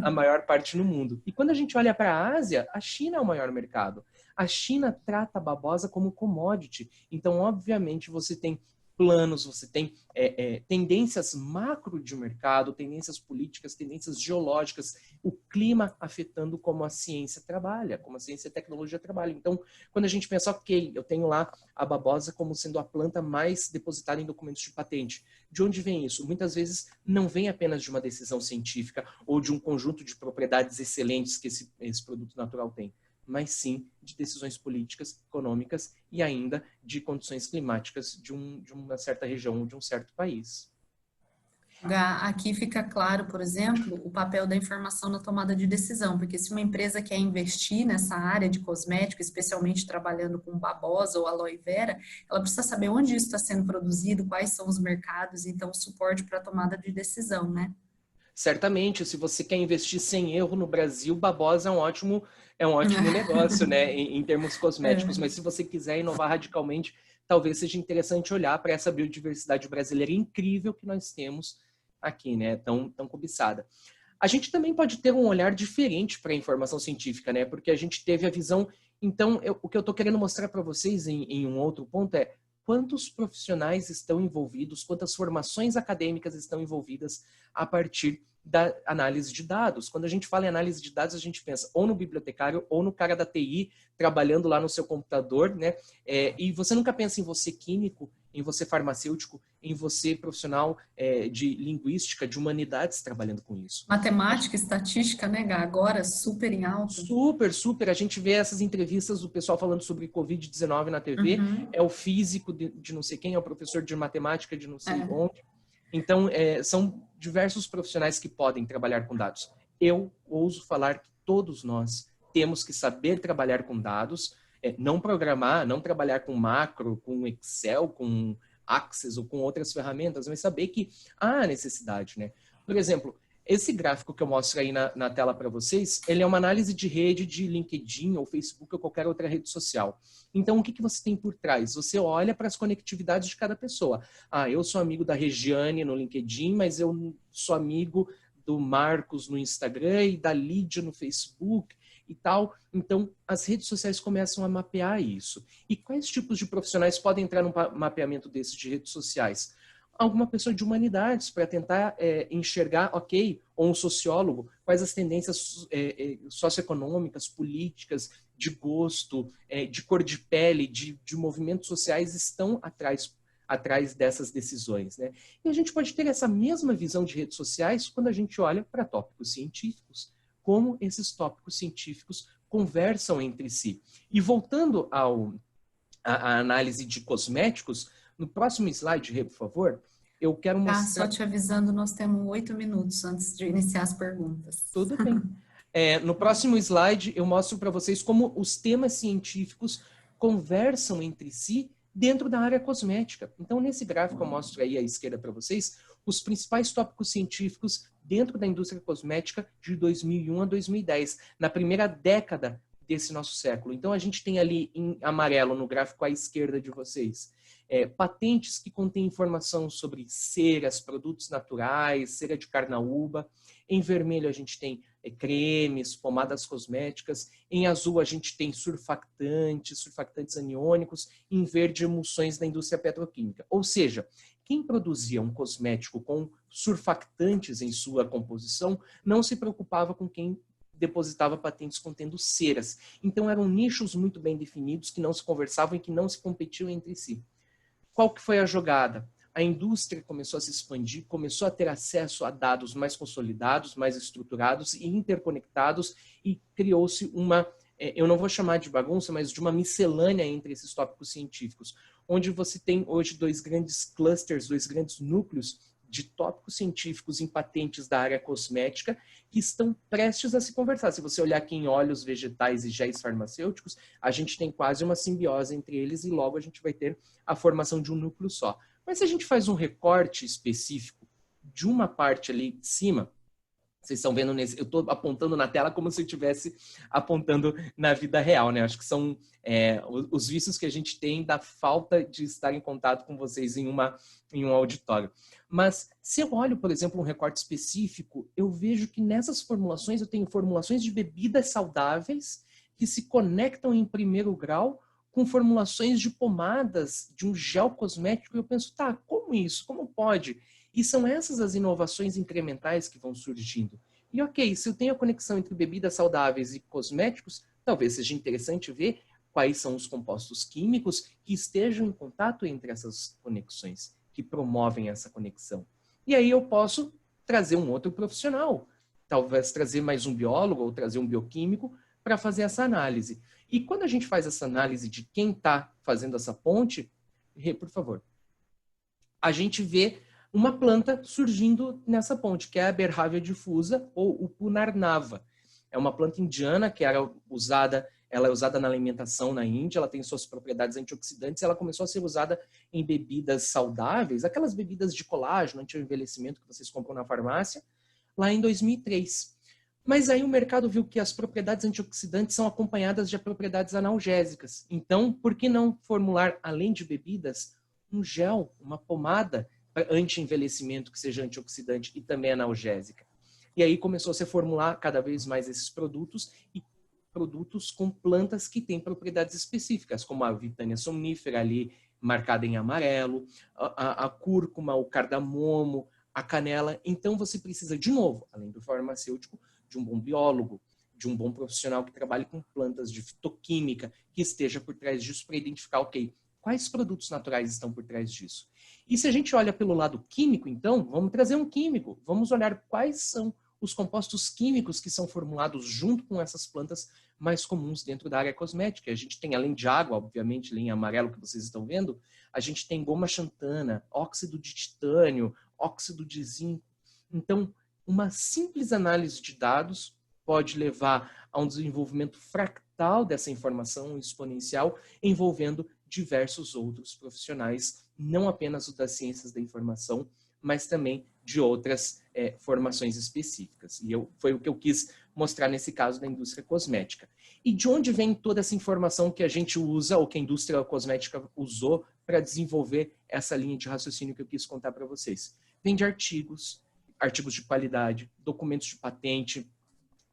a maior parte no mundo. E quando a gente olha para a Ásia, a China é o maior mercado. A China trata a babosa como commodity. Então, obviamente, você tem planos, você tem tendências macro de mercado, tendências políticas, tendências geológicas, o clima afetando como a ciência trabalha, como a ciência e a tecnologia trabalham. Então, quando a gente pensa, ok, eu tenho lá a babosa como sendo a planta mais depositada em documentos de patente. De onde vem isso? Muitas vezes não vem apenas de uma decisão científica ou de um conjunto de propriedades excelentes que esse produto natural tem, mas sim de decisões políticas, econômicas e ainda de condições climáticas de uma certa região, de um certo país. Aqui fica claro, por exemplo, o papel da informação na tomada de decisão, porque se uma empresa quer investir nessa área de cosmético, especialmente trabalhando com babosa ou aloe vera, ela precisa saber onde isso está sendo produzido, quais são os mercados, então suporte para a tomada de decisão, né? Certamente, se você quer investir sem erro no Brasil, babosa é um ótimo negócio, né, em termos cosméticos. Mas se você quiser inovar radicalmente, talvez seja interessante olhar para essa biodiversidade brasileira incrível que nós temos aqui, né, tão cobiçada. A gente também pode ter um olhar diferente para a informação científica, né, porque a gente teve a visão. Então, o que eu estou querendo mostrar para vocês em um outro ponto é quantos profissionais estão envolvidos, quantas formações acadêmicas estão envolvidas a partir da análise de dados. Quando a gente fala em análise de dados, a gente pensa ou no bibliotecário ou no cara da TI, trabalhando lá no seu computador, né? E você nunca pensa em você químico, em você farmacêutico, em você profissional de linguística, de humanidades trabalhando com isso. Matemática, estatística, né, Gá? Agora super em alta. Super, super. A gente vê essas entrevistas do pessoal falando sobre Covid-19 na TV, é o físico de não sei quem, é o professor de matemática de não sei onde. Então, são diversos profissionais que podem trabalhar com dados. Eu ouso falar que todos nós temos que saber trabalhar com dados, não programar, não trabalhar com macro, com Excel, com Access ou com outras ferramentas, mas saber que há necessidade, né? Por exemplo, esse gráfico que eu mostro aí na tela para vocês, ele é uma análise de rede de LinkedIn ou Facebook ou qualquer outra rede social. Então, o que você tem por trás? Você olha para as conectividades de cada pessoa. Ah, eu sou amigo da Regiane no LinkedIn, mas eu sou amigo do Marcos no Instagram e da Lídia no Facebook e tal. Então, as redes sociais começam a mapear isso. E quais tipos de profissionais podem entrar num mapeamento desses de redes sociais? Alguma pessoa de humanidades para tentar enxergar, ok, ou um sociólogo, quais as tendências socioeconômicas, políticas, de gosto, de cor de pele, de movimentos sociais estão atrás dessas decisões, né? E a gente pode ter essa mesma visão de redes sociais quando a gente olha para tópicos científicos, como esses tópicos científicos conversam entre si. E voltando à análise de cosméticos, no próximo slide, Rê, por favor, eu quero mostrar... Só te avisando, nós temos 8 minutos antes de iniciar as perguntas. Tudo bem. No próximo slide, eu mostro para vocês como os temas científicos conversam entre si dentro da área cosmética. Então, nesse gráfico, eu mostro aí à esquerda para vocês os principais tópicos científicos dentro da indústria cosmética de 2001 a 2010, na primeira década desse nosso século. Então, a gente tem ali em amarelo, no gráfico à esquerda de vocês, patentes que contêm informação sobre ceras, produtos naturais, cera de carnaúba. Em vermelho, a gente tem cremes, pomadas cosméticas. Em azul, a gente tem surfactantes aniônicos. Em verde, emulsões da indústria petroquímica. Ou seja, quem produzia um cosmético com surfactantes em sua composição não se preocupava com quem depositava patentes contendo ceras. Então eram nichos muito bem definidos, que não se conversavam e que não se competiam entre si. Qual que foi a jogada? A indústria começou a se expandir, começou a ter acesso a dados mais consolidados, mais estruturados e interconectados, e criou-se uma, eu não vou chamar de bagunça, mas de uma miscelânea entre esses tópicos científicos, onde você tem hoje dois grandes clusters, dois grandes núcleos de tópicos científicos em patentes da área cosmética que estão prestes a se conversar. Se você olhar aqui em óleos vegetais e géis farmacêuticos, a gente tem quase uma simbiose entre eles e logo a gente vai ter a formação de um núcleo só. Mas se a gente faz um recorte específico de uma parte ali de cima, vocês estão vendo nesse, eu estou apontando na tela como se eu estivesse apontando na vida real, né? Acho que são os vícios que a gente tem da falta de estar em contato com vocês em um auditório. Mas se eu olho, por exemplo, um recorte específico, eu vejo que nessas formulações eu tenho formulações de bebidas saudáveis que se conectam em primeiro grau com formulações de pomadas, de um gel cosmético, e eu penso, tá, como isso? Como pode? E são essas as inovações incrementais que vão surgindo. E ok, se eu tenho a conexão entre bebidas saudáveis e cosméticos, talvez seja interessante ver quais são os compostos químicos que estejam em contato entre essas conexões, que promovem essa conexão. E aí eu posso trazer um outro profissional, talvez trazer mais um biólogo ou trazer um bioquímico para fazer essa análise. E quando a gente faz essa análise de quem está fazendo essa ponte, por favor, a gente vê uma planta surgindo nessa ponte, que é a Berhavia difusa ou o Punarnava. É uma planta indiana que ela é usada na alimentação na Índia, ela tem suas propriedades antioxidantes, ela começou a ser usada em bebidas saudáveis, aquelas bebidas de colágeno, anti-envelhecimento que vocês compram na farmácia, lá em 2003. Mas aí o mercado viu que as propriedades antioxidantes são acompanhadas de propriedades analgésicas. Então, por que não formular, além de bebidas, um gel, uma pomada anti-envelhecimento que seja antioxidante e também analgésica? E aí começou a se formular cada vez mais esses produtos e produtos com plantas que têm propriedades específicas, como a Vitânia somnífera ali marcada em amarelo, a cúrcuma, o cardamomo, a canela. Então você precisa, de novo, além do farmacêutico, de um bom biólogo, de um bom profissional que trabalhe com plantas de fitoquímica, que esteja por trás disso para identificar, ok, quais produtos naturais estão por trás disso. E se a gente olha pelo lado químico, então, vamos trazer um químico, vamos olhar quais são os compostos químicos que são formulados junto com essas plantas mais comuns dentro da área cosmética. A gente tem, além de água, obviamente, ali em amarelo que vocês estão vendo, a gente tem goma xantana, óxido de titânio, óxido de zinco. Então, uma simples análise de dados pode levar a um desenvolvimento fractal dessa informação exponencial, envolvendo diversos outros profissionais, não apenas o das ciências da informação, mas também de outras formações específicas. E foi o que eu quis mostrar nesse caso da indústria cosmética. E de onde vem toda essa informação que a gente usa, ou que a indústria cosmética usou para desenvolver essa linha de raciocínio que eu quis contar para vocês? Vem de artigos de qualidade, documentos de patente,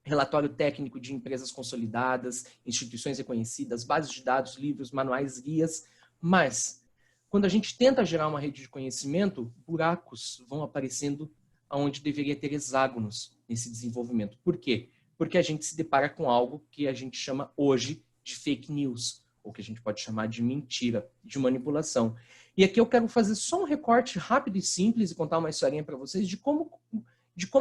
relatório técnico de empresas consolidadas, instituições reconhecidas, bases de dados, livros, manuais, guias. Mas, quando a gente tenta gerar uma rede de conhecimento, buracos vão aparecendo onde deveria ter hexágonos nesse desenvolvimento. Por quê? Porque a gente se depara com algo que a gente chama hoje de fake news, ou que a gente pode chamar de mentira, de manipulação. E aqui eu quero fazer só um recorte rápido e simples e contar uma historinha para vocês de como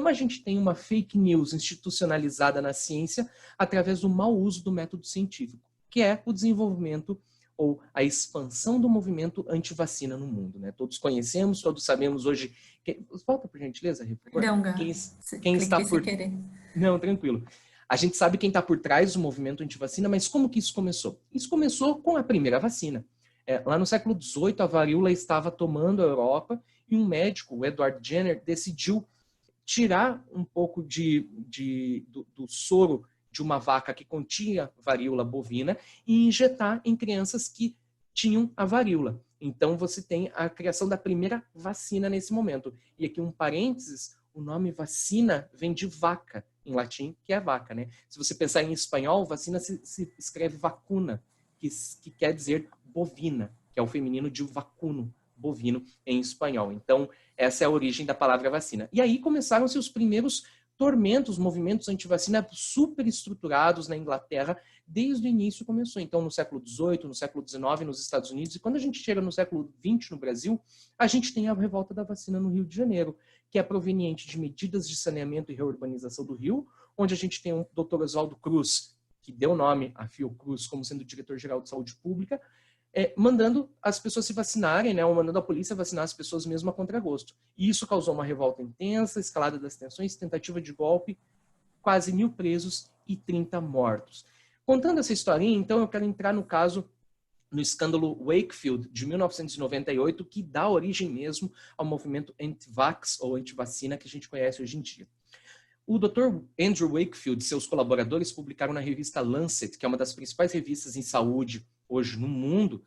a gente tem uma fake news institucionalizada na ciência através do mau uso do método científico, que é o desenvolvimento ou a expansão do movimento anti-vacina no mundo, né? Todos conhecemos, todos sabemos hoje... Volta, por gentileza, Perdão, Gá. Quem está por... querer. Não, tranquilo. A gente sabe quem está por trás do movimento anti-vacina, mas como que isso começou? Isso começou com a primeira vacina. Lá no século XVIII, a varíola estava tomando a Europa e um médico, o Edward Jenner, decidiu tirar um pouco do soro de uma vaca que continha varíola bovina e injetar em crianças que tinham a varíola. Então, você tem a criação da primeira vacina nesse momento. E aqui um parênteses, o nome vacina vem de vaca, em latim, que é vaca, né? Se você pensar em espanhol, vacina se escreve vacuna, que quer dizer bovina, que é o feminino de vacuno, bovino em espanhol. Então, essa é a origem da palavra vacina. E aí começaram-se os primeiros tormenta, os movimentos anti-vacina super estruturados na Inglaterra, desde o início começou. Então, no século XVIII, no século XIX, nos Estados Unidos, e quando a gente chega no século XX no Brasil, a gente tem a revolta da vacina no Rio de Janeiro, que é proveniente de medidas de saneamento e reurbanização do Rio, onde a gente tem o Dr. Oswaldo Cruz, que deu nome a Fiocruz como sendo diretor-geral de saúde pública, mandando as pessoas se vacinarem, né, ou mandando a polícia vacinar as pessoas mesmo a contragosto. E isso causou uma revolta intensa, escalada das tensões, tentativa de golpe, quase 1.000 presos e 30 mortos. Contando essa historinha, então, eu quero entrar no caso, no escândalo Wakefield, de 1998, que dá origem mesmo ao movimento anti-vax, ou anti-vacina, que a gente conhece hoje em dia. O Dr. Andrew Wakefield e seus colaboradores publicaram na revista Lancet, que é uma das principais revistas em saúde hoje no mundo,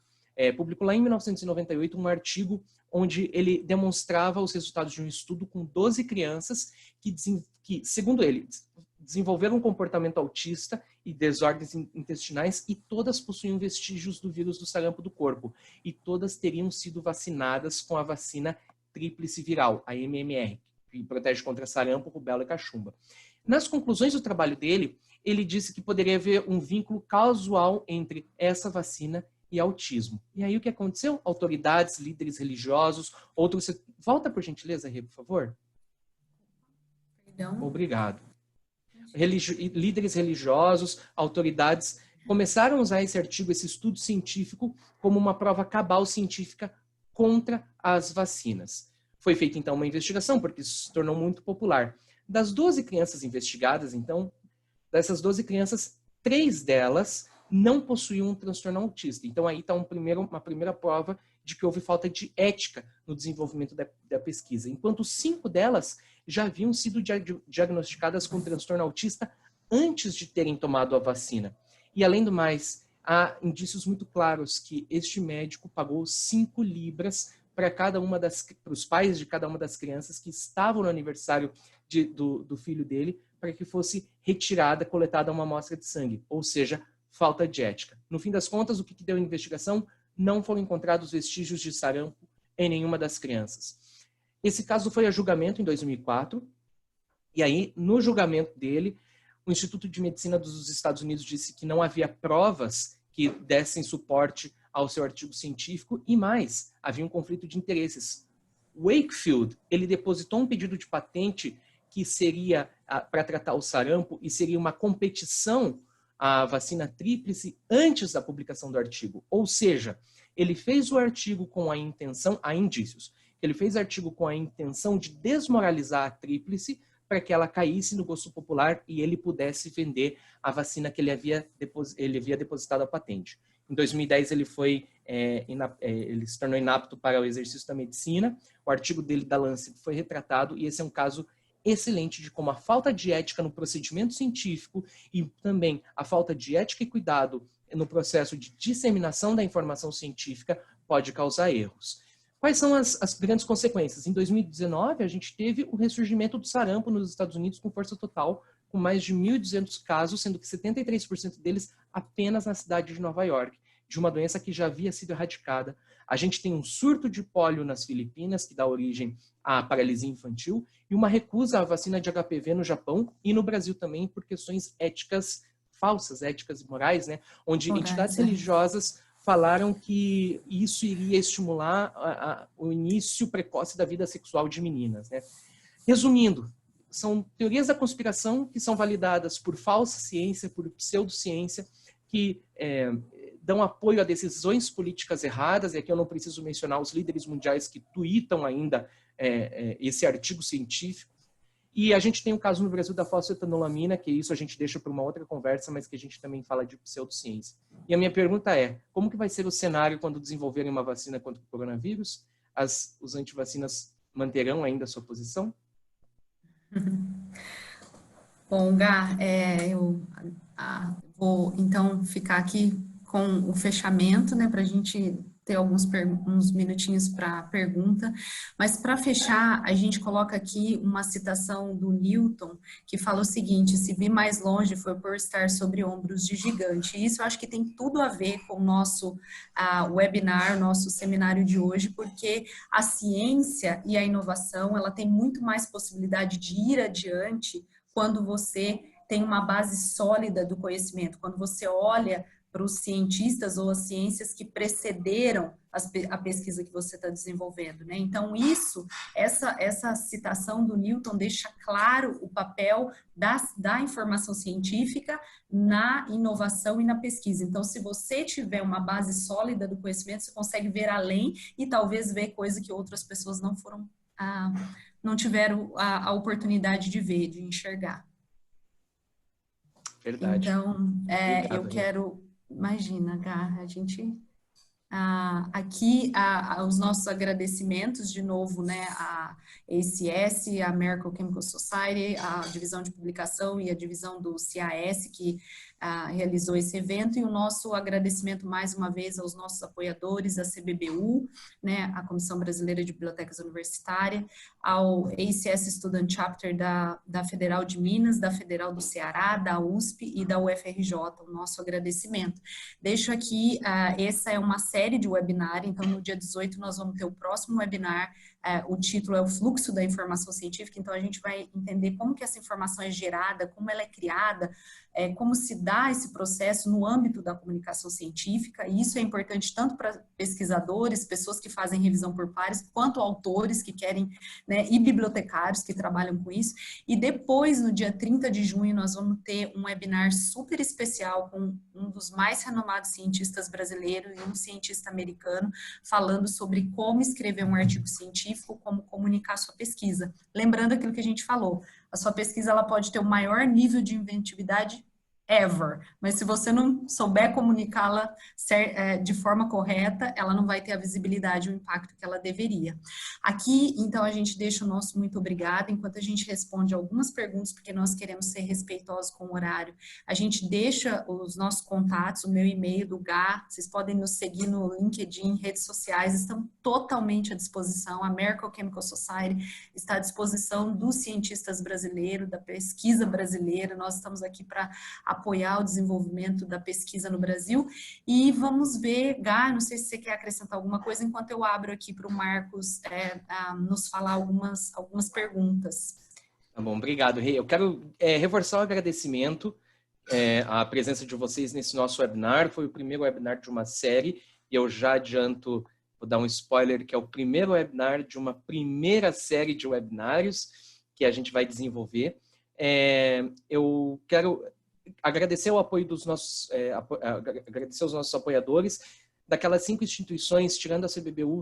publicou lá em 1998 um artigo onde ele demonstrava os resultados de um estudo com 12 crianças que, segundo ele, desenvolveram um comportamento autista e desordens intestinais e todas possuíam vestígios do vírus do sarampo do corpo e todas teriam sido vacinadas com a vacina tríplice viral, a MMR, que protege contra sarampo, rubéola e cachumba. Nas conclusões do trabalho dele, ele disse que poderia haver um vínculo causal entre essa vacina e autismo. E aí o que aconteceu? Autoridades, líderes religiosos, outros... Volta, por gentileza, Rê, por favor. Perdão. Obrigado. Líderes religiosos, autoridades, começaram a usar esse artigo, esse estudo científico, como uma prova cabal científica contra as vacinas. Foi feita, então, uma investigação, porque isso se tornou muito popular. Das 12 crianças investigadas, então, dessas 12 crianças, 3 delas não possuíam um transtorno autista. Então, aí está uma primeira prova de que houve falta de ética no desenvolvimento da pesquisa. Enquanto 5 delas já haviam sido diagnosticadas com transtorno autista antes de terem tomado a vacina. E, além do mais, há indícios muito claros que este médico pagou 5 libras para os pais de cada uma das crianças que estavam no aniversário do filho dele, para que fosse retirada, coletada uma amostra de sangue, ou seja, falta de ética. No fim das contas, o que deu a investigação? Não foram encontrados vestígios de sarampo em nenhuma das crianças. Esse caso foi a julgamento em 2004, e aí, no julgamento dele, o Instituto de Medicina dos Estados Unidos disse que não havia provas que dessem suporte ao seu artigo científico, e mais, havia um conflito de interesses. Wakefield, ele depositou um pedido de patente que seria para tratar o sarampo e seria uma competição à vacina tríplice antes da publicação do artigo. Ou seja, ele fez o artigo com a intenção, há indícios, ele fez o artigo com a intenção de desmoralizar a tríplice para que ela caísse no gosto popular e ele pudesse vender a vacina que ele havia depositado a patente. Em 2010 ele se tornou inapto para o exercício da medicina. O artigo dele da Lancet foi retratado e esse é um caso excelente de como a falta de ética no procedimento científico e também a falta de ética e cuidado no processo de disseminação da informação científica pode causar erros. Quais são as grandes consequências? Em 2019, a gente teve o ressurgimento do sarampo nos Estados Unidos com força total, com mais de 1.200 casos, sendo que 73% deles apenas na cidade de Nova York, de uma doença que já havia sido erradicada. A gente tem um surto de pólio nas Filipinas, que dá origem à paralisia infantil, e uma recusa à vacina de HPV no Japão e no Brasil também, por questões éticas falsas, éticas e morais, né? Onde entidades religiosas falaram que isso iria estimular o início precoce da vida sexual de meninas, né? Resumindo, são teorias da conspiração que são validadas por falsa ciência, por pseudociência, que dão apoio a decisões políticas erradas, e aqui eu não preciso mencionar os líderes mundiais que tuitam ainda esse artigo científico. E a gente tem um caso no Brasil da fosfetanolamina, que isso a gente deixa para uma outra conversa, mas que a gente também fala de pseudociência. E a minha pergunta é, como que vai ser o cenário quando desenvolverem uma vacina contra o coronavírus? Os antivacinas manterão ainda a sua posição? Bom, Gá, eu vou então ficar aqui com o fechamento, né, para a gente ter uns minutinhos para pergunta, mas para fechar, a gente coloca aqui uma citação do Newton, que fala o seguinte: se vi mais longe foi por estar sobre ombros de gigante. E isso eu acho que tem tudo a ver com o nosso webinar, nosso seminário de hoje, porque a ciência e a inovação, ela tem muito mais possibilidade de ir adiante quando você tem uma base sólida do conhecimento, quando você olha para os cientistas ou as ciências que precederam a pesquisa que você está desenvolvendo, né? Então, essa citação do Newton deixa claro o papel da informação científica na inovação e na pesquisa. Então, se você tiver uma base sólida do conhecimento, você consegue ver além e talvez ver coisa que outras pessoas não tiveram a oportunidade de ver, de enxergar. Verdade. Então, Obrigado, eu quero... Imagina, Gá, a gente... aqui, os nossos agradecimentos, de novo, né, a ACS, a American Chemical Society, a divisão de publicação e a divisão do CAS, que realizou esse evento, e o nosso agradecimento, mais uma vez, aos nossos apoiadores, a CBBU, né, a Comissão Brasileira de Bibliotecas Universitárias, ao ACS Student Chapter da Federal de Minas, da Federal do Ceará, da USP e da UFRJ, o nosso agradecimento. Deixo aqui, essa é uma série de webinar, então no dia 18 nós vamos ter o próximo webinar, o título é o fluxo da informação científica, então a gente vai entender como que essa informação é gerada, como ela é criada, como se dá esse processo no âmbito da comunicação científica, e isso é importante tanto para pesquisadores, pessoas que fazem revisão por pares, quanto autores que querem, né, e bibliotecários que trabalham com isso. E depois, no dia 30 de junho, nós vamos ter um webinar super especial com um dos mais renomados cientistas brasileiros e um cientista americano, falando sobre como escrever um artigo científico, como comunicar sua pesquisa. Lembrando aquilo que a gente falou, a sua pesquisa ela pode ter o maior nível de inventividade ever, mas se você não souber comunicá-la de forma correta, ela não vai ter a visibilidade e o impacto que ela deveria. Aqui, então, a gente deixa o nosso muito obrigado, enquanto a gente responde algumas perguntas, porque nós queremos ser respeitosos com o horário, a gente deixa os nossos contatos, o meu e-mail do Gá, vocês podem nos seguir no LinkedIn, redes sociais, estão totalmente à disposição, a American Chemical Society está à disposição dos cientistas brasileiros, da pesquisa brasileira, nós estamos aqui para apoiar o desenvolvimento da pesquisa no Brasil, e vamos ver, Gá, não sei se você quer acrescentar alguma coisa, enquanto eu abro aqui para o Marcos nos falar algumas perguntas. Tá bom, obrigado, Rê. Eu quero reforçar o agradecimento à presença de vocês nesse nosso webinar, foi o primeiro webinar de uma série, e eu já adianto, vou dar um spoiler, que é o primeiro webinar de uma primeira série de webinários que a gente vai desenvolver. Eu quero agradecer o apoio dos nossos, agradecer aos nossos apoiadores. Daquelas 5 instituições, tirando a CBBU,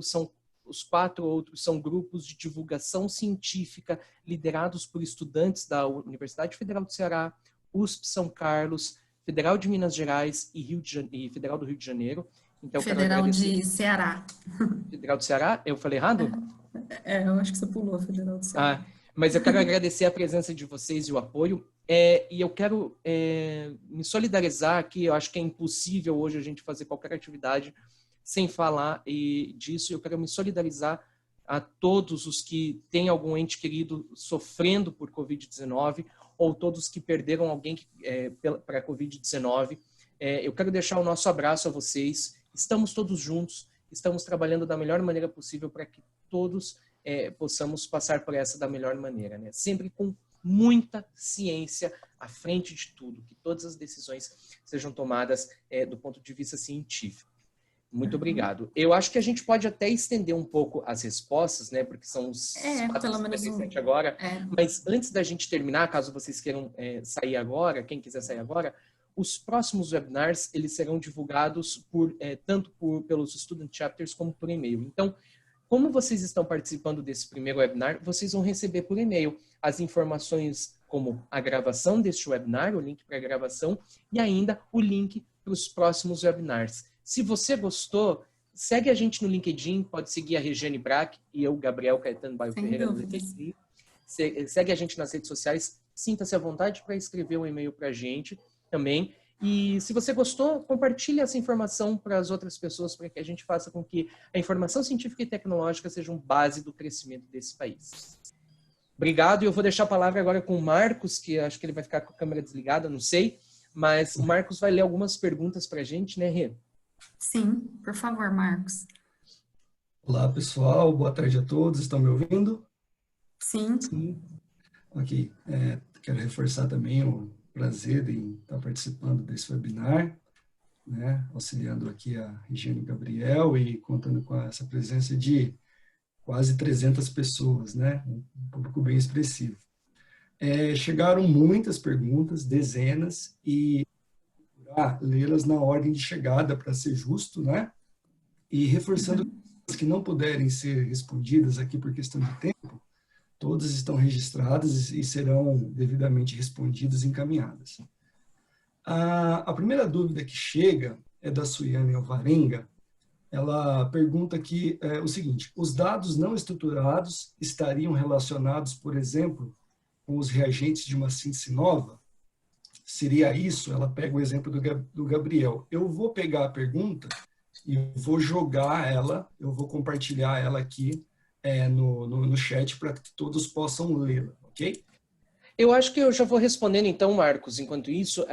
os 4 outros são grupos de divulgação científica liderados por estudantes da Universidade Federal do Ceará, USP São Carlos, Federal de Minas Gerais e Federal do Rio de Janeiro. Então, Federal de Ceará. Federal do Ceará? Eu falei errado? Eu acho que você pulou a Federal do Ceará. Mas eu quero agradecer a presença de vocês e o apoio. E eu quero me solidarizar aqui. Eu acho que é impossível hoje a gente fazer qualquer atividade sem falar disso. Eu quero me solidarizar a todos os que têm algum ente querido sofrendo por Covid-19 ou todos que perderam alguém para a Covid-19. Eu quero deixar o nosso abraço a vocês. Estamos todos juntos, estamos trabalhando da melhor maneira possível para que todos possamos passar por essa da melhor maneira, né? Sempre com muita ciência à frente de tudo, que todas as decisões sejam tomadas do ponto de vista científico. Muito obrigado. Eu acho que a gente pode até estender um pouco as respostas, né? Porque são os 4h57 agora. Mas antes da gente terminar, caso vocês queiram sair agora, quem quiser sair agora, os próximos webinars eles serão divulgados tanto pelos Student Chapters como por e-mail. Então, como vocês estão participando desse primeiro webinar, vocês vão receber por e-mail as informações como a gravação deste webinar, o link para a gravação, e ainda o link para os próximos webinars. Se você gostou, segue a gente no LinkedIn, pode seguir a Regiane Brack e eu, Gabriel Caetano Baio Ferreira, no LinkedIn. Segue a gente nas redes sociais, sinta-se à vontade para escrever um e-mail para a gente também. E se você gostou, compartilhe essa informação para as outras pessoas, para que a gente faça com que a informação científica e tecnológica sejam base do crescimento desse país. Obrigado, e eu vou deixar a palavra agora com o Marcos, que acho que ele vai ficar com a câmera desligada, não sei, mas o Marcos vai ler algumas perguntas para a gente, né, Rê? Sim, por favor, Marcos. Olá, pessoal, boa tarde a todos, estão me ouvindo? Sim. Sim. Ok, quero reforçar também o prazer em estar participando desse webinar, né, auxiliando aqui a Regiane Gabriel e contando com essa presença de quase 300 pessoas, né, um público bem expressivo. Chegaram muitas perguntas, dezenas, e lê-las na ordem de chegada para ser justo, né, e reforçando as que não puderem ser respondidas aqui por questão de tempo, todas estão registradas e serão devidamente respondidas e encaminhadas. A primeira dúvida que chega é da Suiane Alvarenga. Ela pergunta aqui o seguinte: os dados não estruturados estariam relacionados, por exemplo, com os reagentes de uma síntese nova? Seria isso? Ela pega o exemplo do Gabriel. Eu vou pegar a pergunta e vou jogar ela, eu vou compartilhar ela aqui no chat para que todos possam lê-la, ok? Eu acho que eu já vou respondendo então, Marcos, enquanto isso,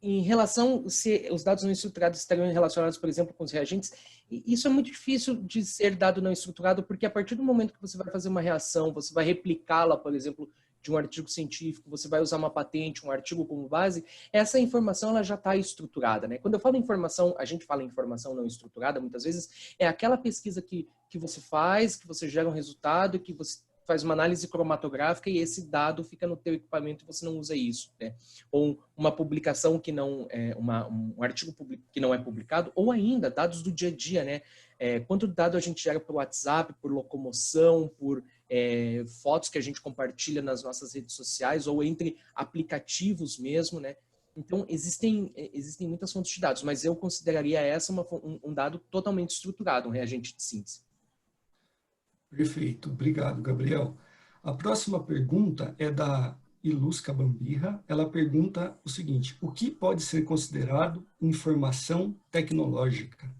em relação se os dados não estruturados estariam relacionados, por exemplo, com os reagentes, isso é muito difícil de ser dado não estruturado, porque a partir do momento que você vai fazer uma reação, você vai replicá-la, por exemplo, de um artigo científico, você vai usar uma patente, um artigo como base, essa informação ela já está estruturada, né? Quando eu falo informação, a gente fala informação não estruturada, muitas vezes é aquela pesquisa que você faz, que você gera um resultado, que você faz uma análise cromatográfica e esse dado fica no teu equipamento e você não usa isso, né? Ou uma publicação que não é um artigo que não é publicado, ou ainda dados do dia a dia, né? Quanto dado a gente gera por WhatsApp, por locomoção, por fotos que a gente compartilha nas nossas redes sociais ou entre aplicativos mesmo, né? Então, existem muitas fontes de dados, mas eu consideraria essa um dado totalmente estruturado, um reagente de síntese. Perfeito, obrigado, Gabriel. A próxima pergunta é da Ilusca Bambirra. Ela pergunta o seguinte: o que pode ser considerado informação tecnológica?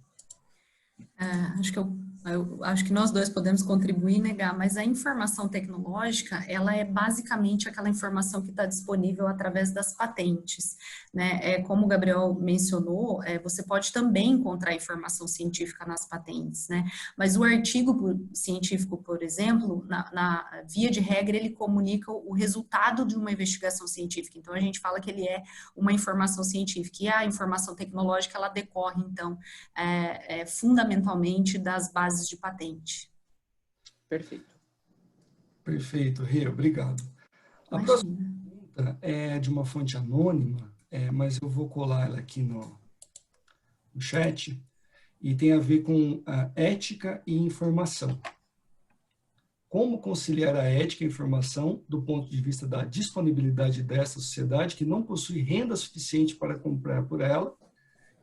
Acho que nós dois podemos contribuir e negar, mas a informação tecnológica, ela é basicamente aquela informação que está disponível através das patentes, né? Como o Gabriel mencionou, você pode também encontrar informação científica nas patentes, né? Mas o artigo científico, por exemplo, na via de regra, ele comunica o resultado de uma investigação científica. Então, a gente fala que ele é uma informação científica. E a informação tecnológica, ela decorre, então, fundamentalmente das bases de patente. Perfeito. Perfeito, Rê, obrigado. A próxima pergunta é de uma fonte anônima, mas eu vou colar ela aqui no chat, e tem a ver com a ética e informação. Como conciliar a ética e a informação do ponto de vista da disponibilidade dessa sociedade que não possui renda suficiente para comprar por ela,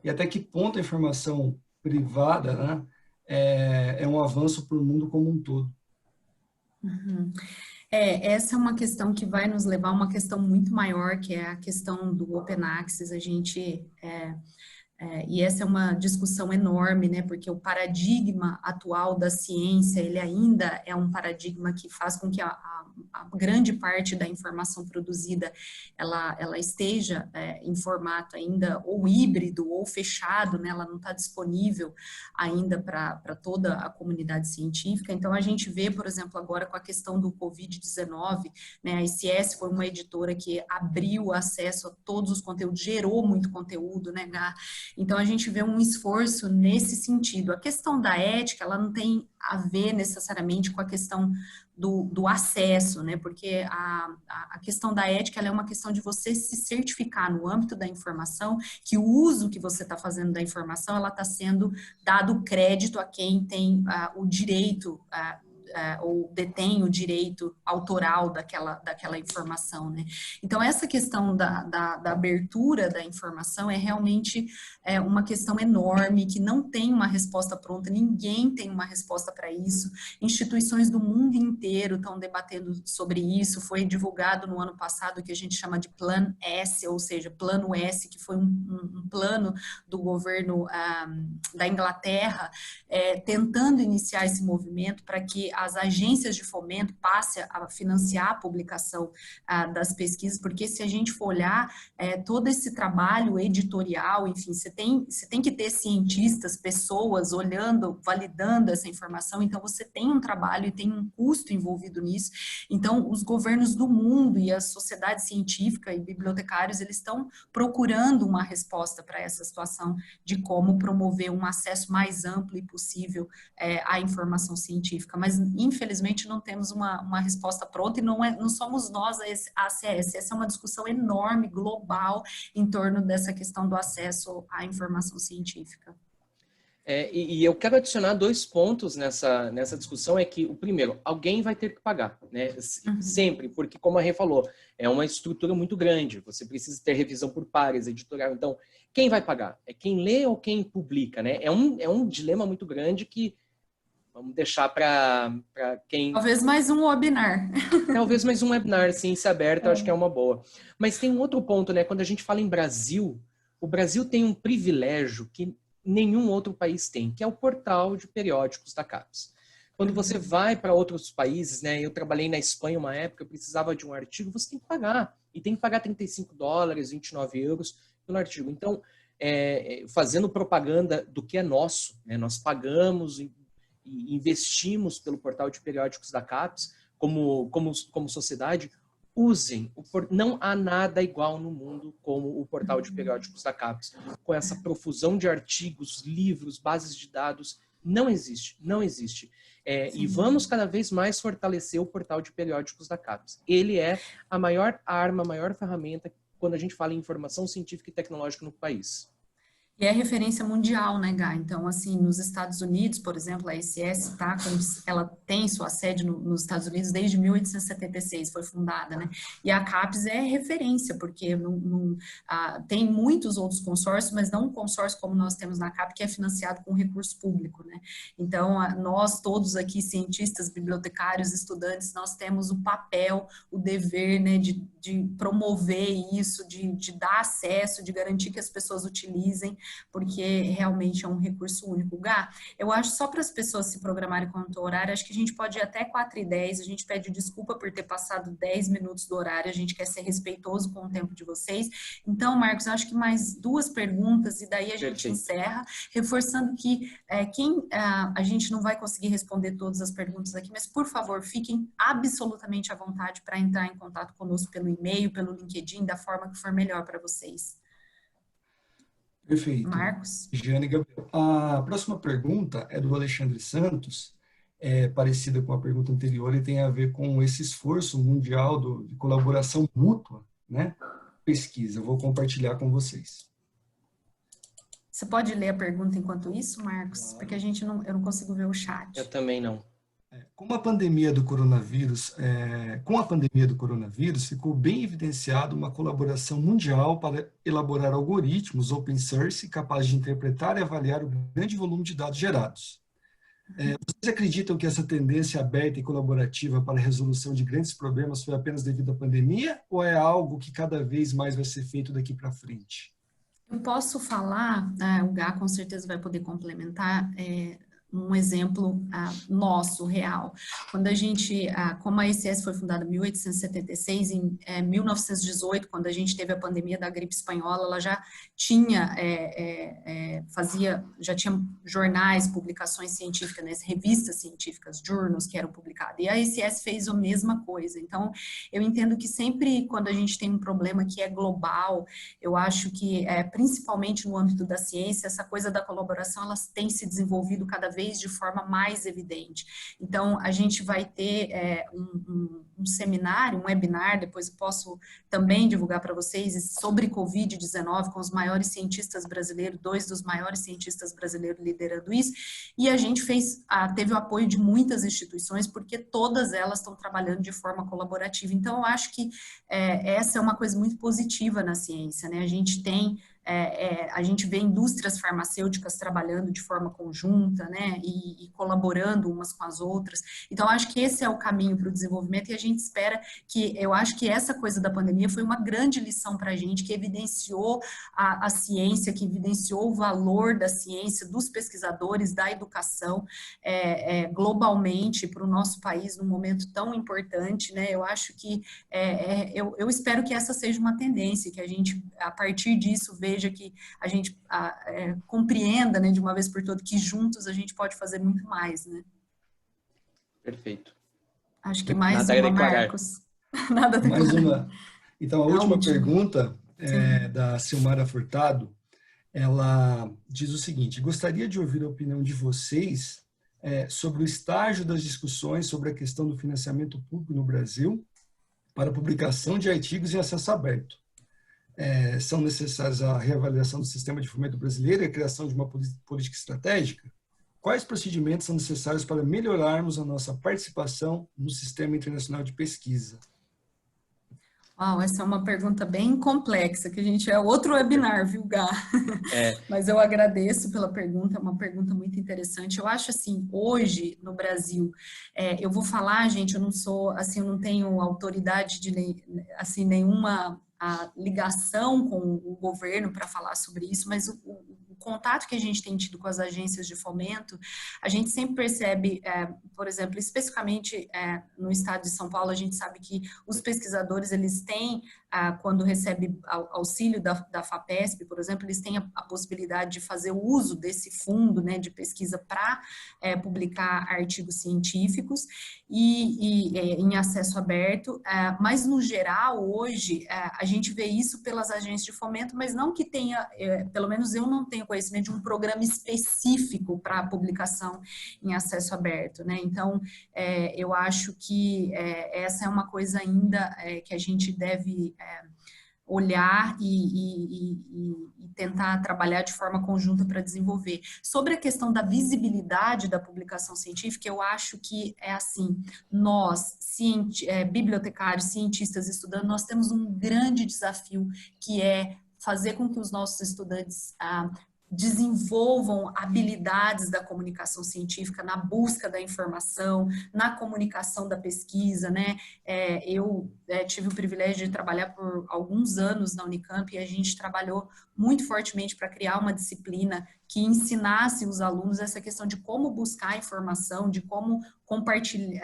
e até que ponto a informação privada, né, é um avanço para o mundo como um todo. Uhum. Essa é uma questão que vai nos levar a uma questão muito maior, que é a questão do Open Access. E essa é uma discussão enorme, né, porque o paradigma atual da ciência, ele ainda é um paradigma que faz com que a grande parte da informação produzida, ela esteja em formato ainda ou híbrido ou fechado, né, ela não está disponível ainda para toda a comunidade científica. Então, a gente vê, por exemplo, agora com a questão do Covid-19, né, a ICS foi uma editora que abriu acesso a todos os conteúdos, gerou muito conteúdo, né, então, a gente vê um esforço nesse sentido. A questão da ética, ela não tem a ver necessariamente com a questão do acesso, né? Porque a questão da ética, ela é uma questão de você se certificar no âmbito da informação, que o uso que você está fazendo da informação, ela está sendo dado crédito a quem tem o direito ou detém o direito autoral daquela informação, né? Então, essa questão da abertura da informação é realmente uma questão enorme, que não tem uma resposta pronta, ninguém tem uma resposta para isso, instituições do mundo inteiro estão debatendo sobre isso, foi divulgado no ano passado o que a gente chama de Plan S, ou seja, Plano S, que foi um plano do governo da Inglaterra, tentando iniciar esse movimento para que as agências de fomento passem a financiar a publicação das pesquisas, porque se a gente for olhar todo esse trabalho editorial, enfim, você tem que ter cientistas, pessoas olhando, validando essa informação, então você tem um trabalho e tem um custo envolvido nisso. Então, os governos do mundo e a sociedade científica e bibliotecários, eles estão procurando uma resposta para essa situação de como promover um acesso mais amplo e possível à informação científica. Mas, infelizmente, não temos uma resposta pronta e não somos nós a ACS. Essa é uma discussão enorme, global, em torno dessa questão do acesso à informação científica. E eu quero adicionar 2 pontos nessa discussão, é que o primeiro, alguém vai ter que pagar, né? Sempre, porque como a Rê falou, é uma estrutura muito grande, você precisa ter revisão por pares, editorial, então quem vai pagar? É quem lê ou quem publica, né? É um dilema muito grande que vamos deixar para quem... Talvez mais um webinar. Talvez mais um webinar, ciência aberta, eu acho que é uma boa. Mas tem um outro ponto, né? Quando a gente fala em Brasil, o Brasil tem um privilégio que nenhum outro país tem, que é o portal de periódicos da CAPES. Quando você vai para outros países, né, eu trabalhei na Espanha uma época, eu precisava de um artigo, você tem que pagar. E tem que pagar $35, 29 euros pelo artigo. Então, fazendo propaganda do que é nosso, né, nós pagamos e investimos pelo portal de periódicos da CAPES, como sociedade, usem. Não há nada igual no mundo como o portal de periódicos da CAPES. Com essa profusão de artigos, livros, bases de dados, não existe. E vamos cada vez mais fortalecer o portal de periódicos da CAPES. Ele é a maior arma, a maior ferramenta quando a gente fala em informação científica e tecnológica no país. E é referência mundial, né, Gá? Então, assim, nos Estados Unidos, por exemplo, a ACS ela tem sua sede nos Estados Unidos desde 1876, foi fundada, né? E a CAPES é referência, porque tem muitos outros consórcios, mas não um consórcio como nós temos na CAPES, que é financiado com recurso público, né? Então, nós todos aqui, cientistas, bibliotecários, estudantes, nós temos o papel, o dever, né, de promover isso, de dar acesso, de garantir que as pessoas utilizem, porque realmente é um recurso único. Gá, eu acho só para as pessoas se programarem quanto ao horário, acho que a gente pode ir até 4h10, a gente pede desculpa por ter passado 10 minutos do horário, a gente quer ser respeitoso com o tempo de vocês. Então, Marcos, acho que mais 2 perguntas e daí a gente encerra, reforçando que a gente não vai conseguir responder todas as perguntas aqui, mas por favor, fiquem absolutamente à vontade para entrar em contato conosco pelo e-mail, pelo LinkedIn, da forma que for melhor para vocês. Perfeito. Marcos. Giane Gabriel. A próxima pergunta é do Alexandre Santos, parecida com a pergunta anterior e tem a ver com esse esforço mundial de colaboração mútua, né? Pesquisa. Eu vou compartilhar com vocês. Você pode ler a pergunta enquanto isso, Marcos? Porque eu não consigo ver o chat. Eu também não. Com a pandemia do coronavírus, ficou bem evidenciado uma colaboração mundial para elaborar algoritmos open source capazes de interpretar e avaliar o grande volume de dados gerados. Vocês acreditam que essa tendência aberta e colaborativa para a resolução de grandes problemas foi apenas devido à pandemia ou é algo que cada vez mais vai ser feito daqui para frente? Eu posso falar, o Gá com certeza vai poder complementar, um exemplo nosso, real. Quando a gente, como a ACS foi fundada em 1876, em 1918, quando a gente teve a pandemia da gripe espanhola, ela já tinha, já tinha jornais, publicações científicas, né, revistas científicas, journals que eram publicadas, e a ACS fez a mesma coisa. Então, eu entendo que sempre quando a gente tem um problema que é global, eu acho que, principalmente no âmbito da ciência, essa coisa da colaboração, elas tem se desenvolvido cada vez de forma mais evidente. Então, a gente vai ter um seminário, um webinar, depois eu posso também divulgar para vocês, sobre Covid-19, com os maiores cientistas brasileiros, 2 dos maiores cientistas brasileiros liderando isso, e a gente teve o apoio de muitas instituições, porque todas elas estão trabalhando de forma colaborativa. Então, eu acho que essa é uma coisa muito positiva na ciência, né? A gente tem a gente vê indústrias farmacêuticas trabalhando de forma conjunta, né, e colaborando umas com as outras. Então, acho que esse é o caminho para o desenvolvimento, e a gente espera eu acho que essa coisa da pandemia foi uma grande lição para a gente, que evidenciou a ciência, que evidenciou o valor da ciência, dos pesquisadores, da educação, globalmente para o nosso país num momento tão importante, né? Eu acho que eu espero que essa seja uma tendência, que a gente, a partir disso, veja que a gente compreenda, né, de uma vez por todas, que juntos a gente pode fazer muito mais, né? Perfeito. Acho que mais Nada uma, a declarar. Marcos. Nada a declarar. Mais uma. Então, a última pergunta é da Silmara Furtado. Ela diz o seguinte: gostaria de ouvir a opinião de vocês sobre o estágio das discussões sobre a questão do financiamento público no Brasil para publicação de artigos em acesso aberto. São necessárias a reavaliação do sistema de fomento brasileiro e a criação de uma política estratégica? Quais procedimentos são necessários para melhorarmos a nossa participação no sistema internacional de pesquisa? Uau, essa é uma pergunta bem complexa, que a gente outro webinar, viu, Gá? Mas eu agradeço pela pergunta, é uma pergunta muito interessante. Eu acho assim, hoje no Brasil, eu vou falar, gente, eu não sou, assim, eu não tenho autoridade de assim, nenhuma ligação com o governo para falar sobre isso, mas o contato que a gente tem tido com as agências de fomento, a gente sempre percebe, por exemplo, especificamente no estado de São Paulo, a gente sabe que os pesquisadores, eles têm, quando recebem auxílio da FAPESP, por exemplo, eles têm a possibilidade de fazer o uso desse fundo, né, de pesquisa para publicar artigos científicos e em acesso aberto, mas no geral, hoje, a gente vê isso pelas agências de fomento, mas não que tenha, pelo menos eu não tenho conhecimento de um programa específico para publicação em acesso aberto, né? Então, eu acho que essa é uma coisa ainda que a gente deve olhar e tentar trabalhar de forma conjunta para desenvolver. Sobre a questão da visibilidade da publicação científica, eu acho que é assim, nós, bibliotecários, cientistas, estudantes, nós temos um grande desafio, que é fazer com que os nossos estudantes desenvolvam habilidades da comunicação científica, na busca da informação, na comunicação da pesquisa, né? Eu tive o privilégio de trabalhar por alguns anos na Unicamp e a gente trabalhou muito fortemente para criar uma disciplina que ensinasse os alunos essa questão de como buscar informação, de como compartilhar,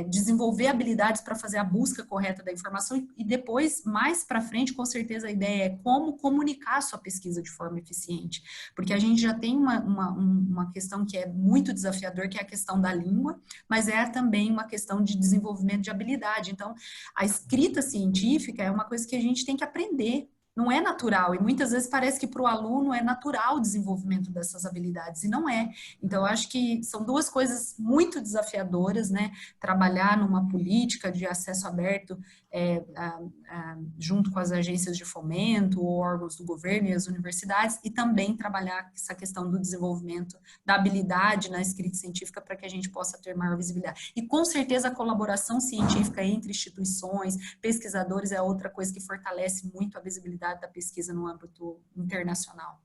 desenvolver habilidades para fazer a busca correta da informação e depois, mais para frente, com certeza a ideia é como comunicar a sua pesquisa de forma eficiente, porque a gente já tem uma questão que é muito desafiador, que é a questão da língua, mas é também uma questão de desenvolvimento de habilidade. Então, a escrita científica é uma coisa que a gente tem que aprender. Não é natural, e muitas vezes parece que para o aluno é natural o desenvolvimento dessas habilidades, e não é. Então, eu acho que são duas coisas muito desafiadoras, né? Trabalhar numa política de acesso aberto junto com as agências de fomento, ou órgãos do governo e as universidades, e também trabalhar essa questão do desenvolvimento da habilidade na escrita científica para que a gente possa ter maior visibilidade. E, com certeza, a colaboração científica entre instituições, pesquisadores, é outra coisa que fortalece muito a visibilidade da pesquisa no âmbito internacional.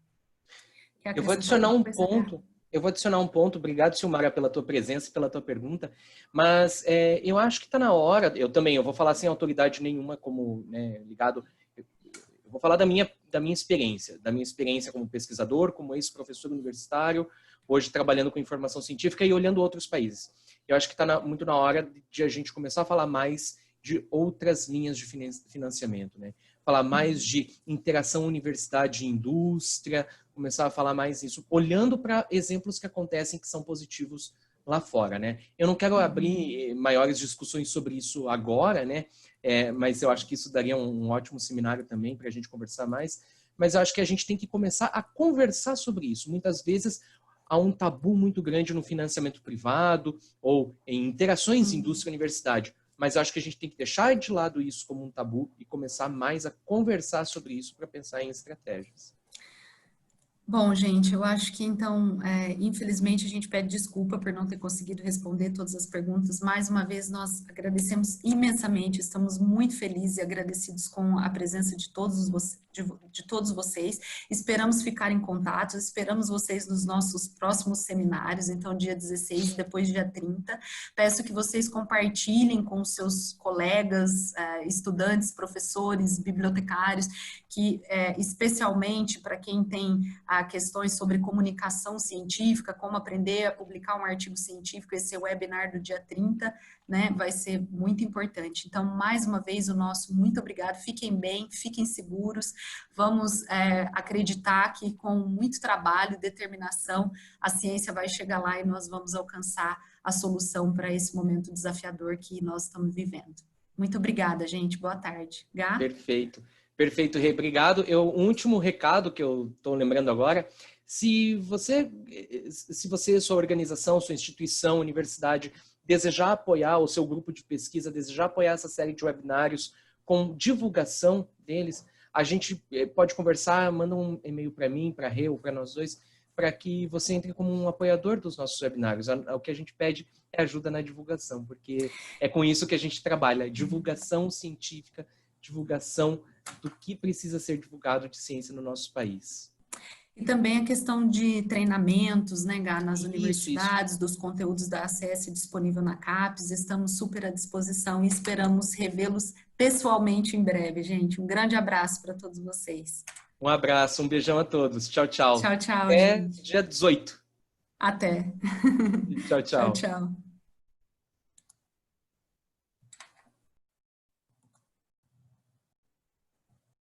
Eu vou adicionar um ponto, obrigado, Silmara, pela tua presença e pela tua pergunta, mas eu acho que está na hora, eu vou falar sem autoridade nenhuma como ligado, eu vou falar da minha experiência como pesquisador, como ex-professor universitário, hoje trabalhando com informação científica e olhando outros países. Eu acho que está muito na hora de a gente começar a falar mais de outras linhas de financiamento, né? Falar mais de interação universidade e indústria, começar a falar mais isso, olhando para exemplos que acontecem que são positivos lá fora, né? Eu não quero abrir maiores discussões sobre isso agora, né? Mas eu acho que isso daria um ótimo seminário também para a gente conversar mais. Mas eu acho que a gente tem que começar a conversar sobre isso. Muitas vezes há um tabu muito grande no financiamento privado ou em interações indústria-universidade. Mas eu acho que a gente tem que deixar de lado isso como um tabu e começar mais a conversar sobre isso para pensar em estratégias. Bom, gente, eu acho que então, infelizmente, a gente pede desculpa por não ter conseguido responder todas as perguntas. Mais uma vez, nós agradecemos imensamente, estamos muito felizes e agradecidos com a presença de todos vocês. Esperamos ficar em contato, esperamos vocês nos nossos próximos seminários, então, dia 16 e depois dia 30. Peço que vocês compartilhem com os seus colegas, estudantes, professores, bibliotecários, que especialmente para quem tem questões sobre comunicação científica, como aprender a publicar um artigo científico, esse webinar do dia 30, né, vai ser muito importante. Então, mais uma vez, o nosso muito obrigado, fiquem bem, fiquem seguros, vamos acreditar que com muito trabalho e determinação, a ciência vai chegar lá e nós vamos alcançar a solução para esse momento desafiador que nós estamos vivendo. Muito obrigada, gente. Boa tarde. Gá? Perfeito. Perfeito, Rê, obrigado. Um último recado que eu estou lembrando agora, se você, sua organização, sua instituição, universidade, desejar apoiar o seu grupo de pesquisa, desejar apoiar essa série de webinários com divulgação deles, a gente pode conversar, manda um e-mail para mim, para a Rê ou para nós dois, para que você entre como um apoiador dos nossos webinários. O que a gente pede é ajuda na divulgação, porque é com isso que a gente trabalha, divulgação científica, divulgação do que precisa ser divulgado de ciência no nosso país. E também a questão de treinamentos, né, Gá, nas universidades, dos conteúdos da ACS disponível na CAPES, estamos super à disposição e esperamos revê-los pessoalmente em breve, gente. Um grande abraço para todos vocês. Um abraço, um beijão a todos. Tchau, tchau. Tchau, tchau, Até gente. dia 18. Até. Tchau, tchau. Tchau, tchau.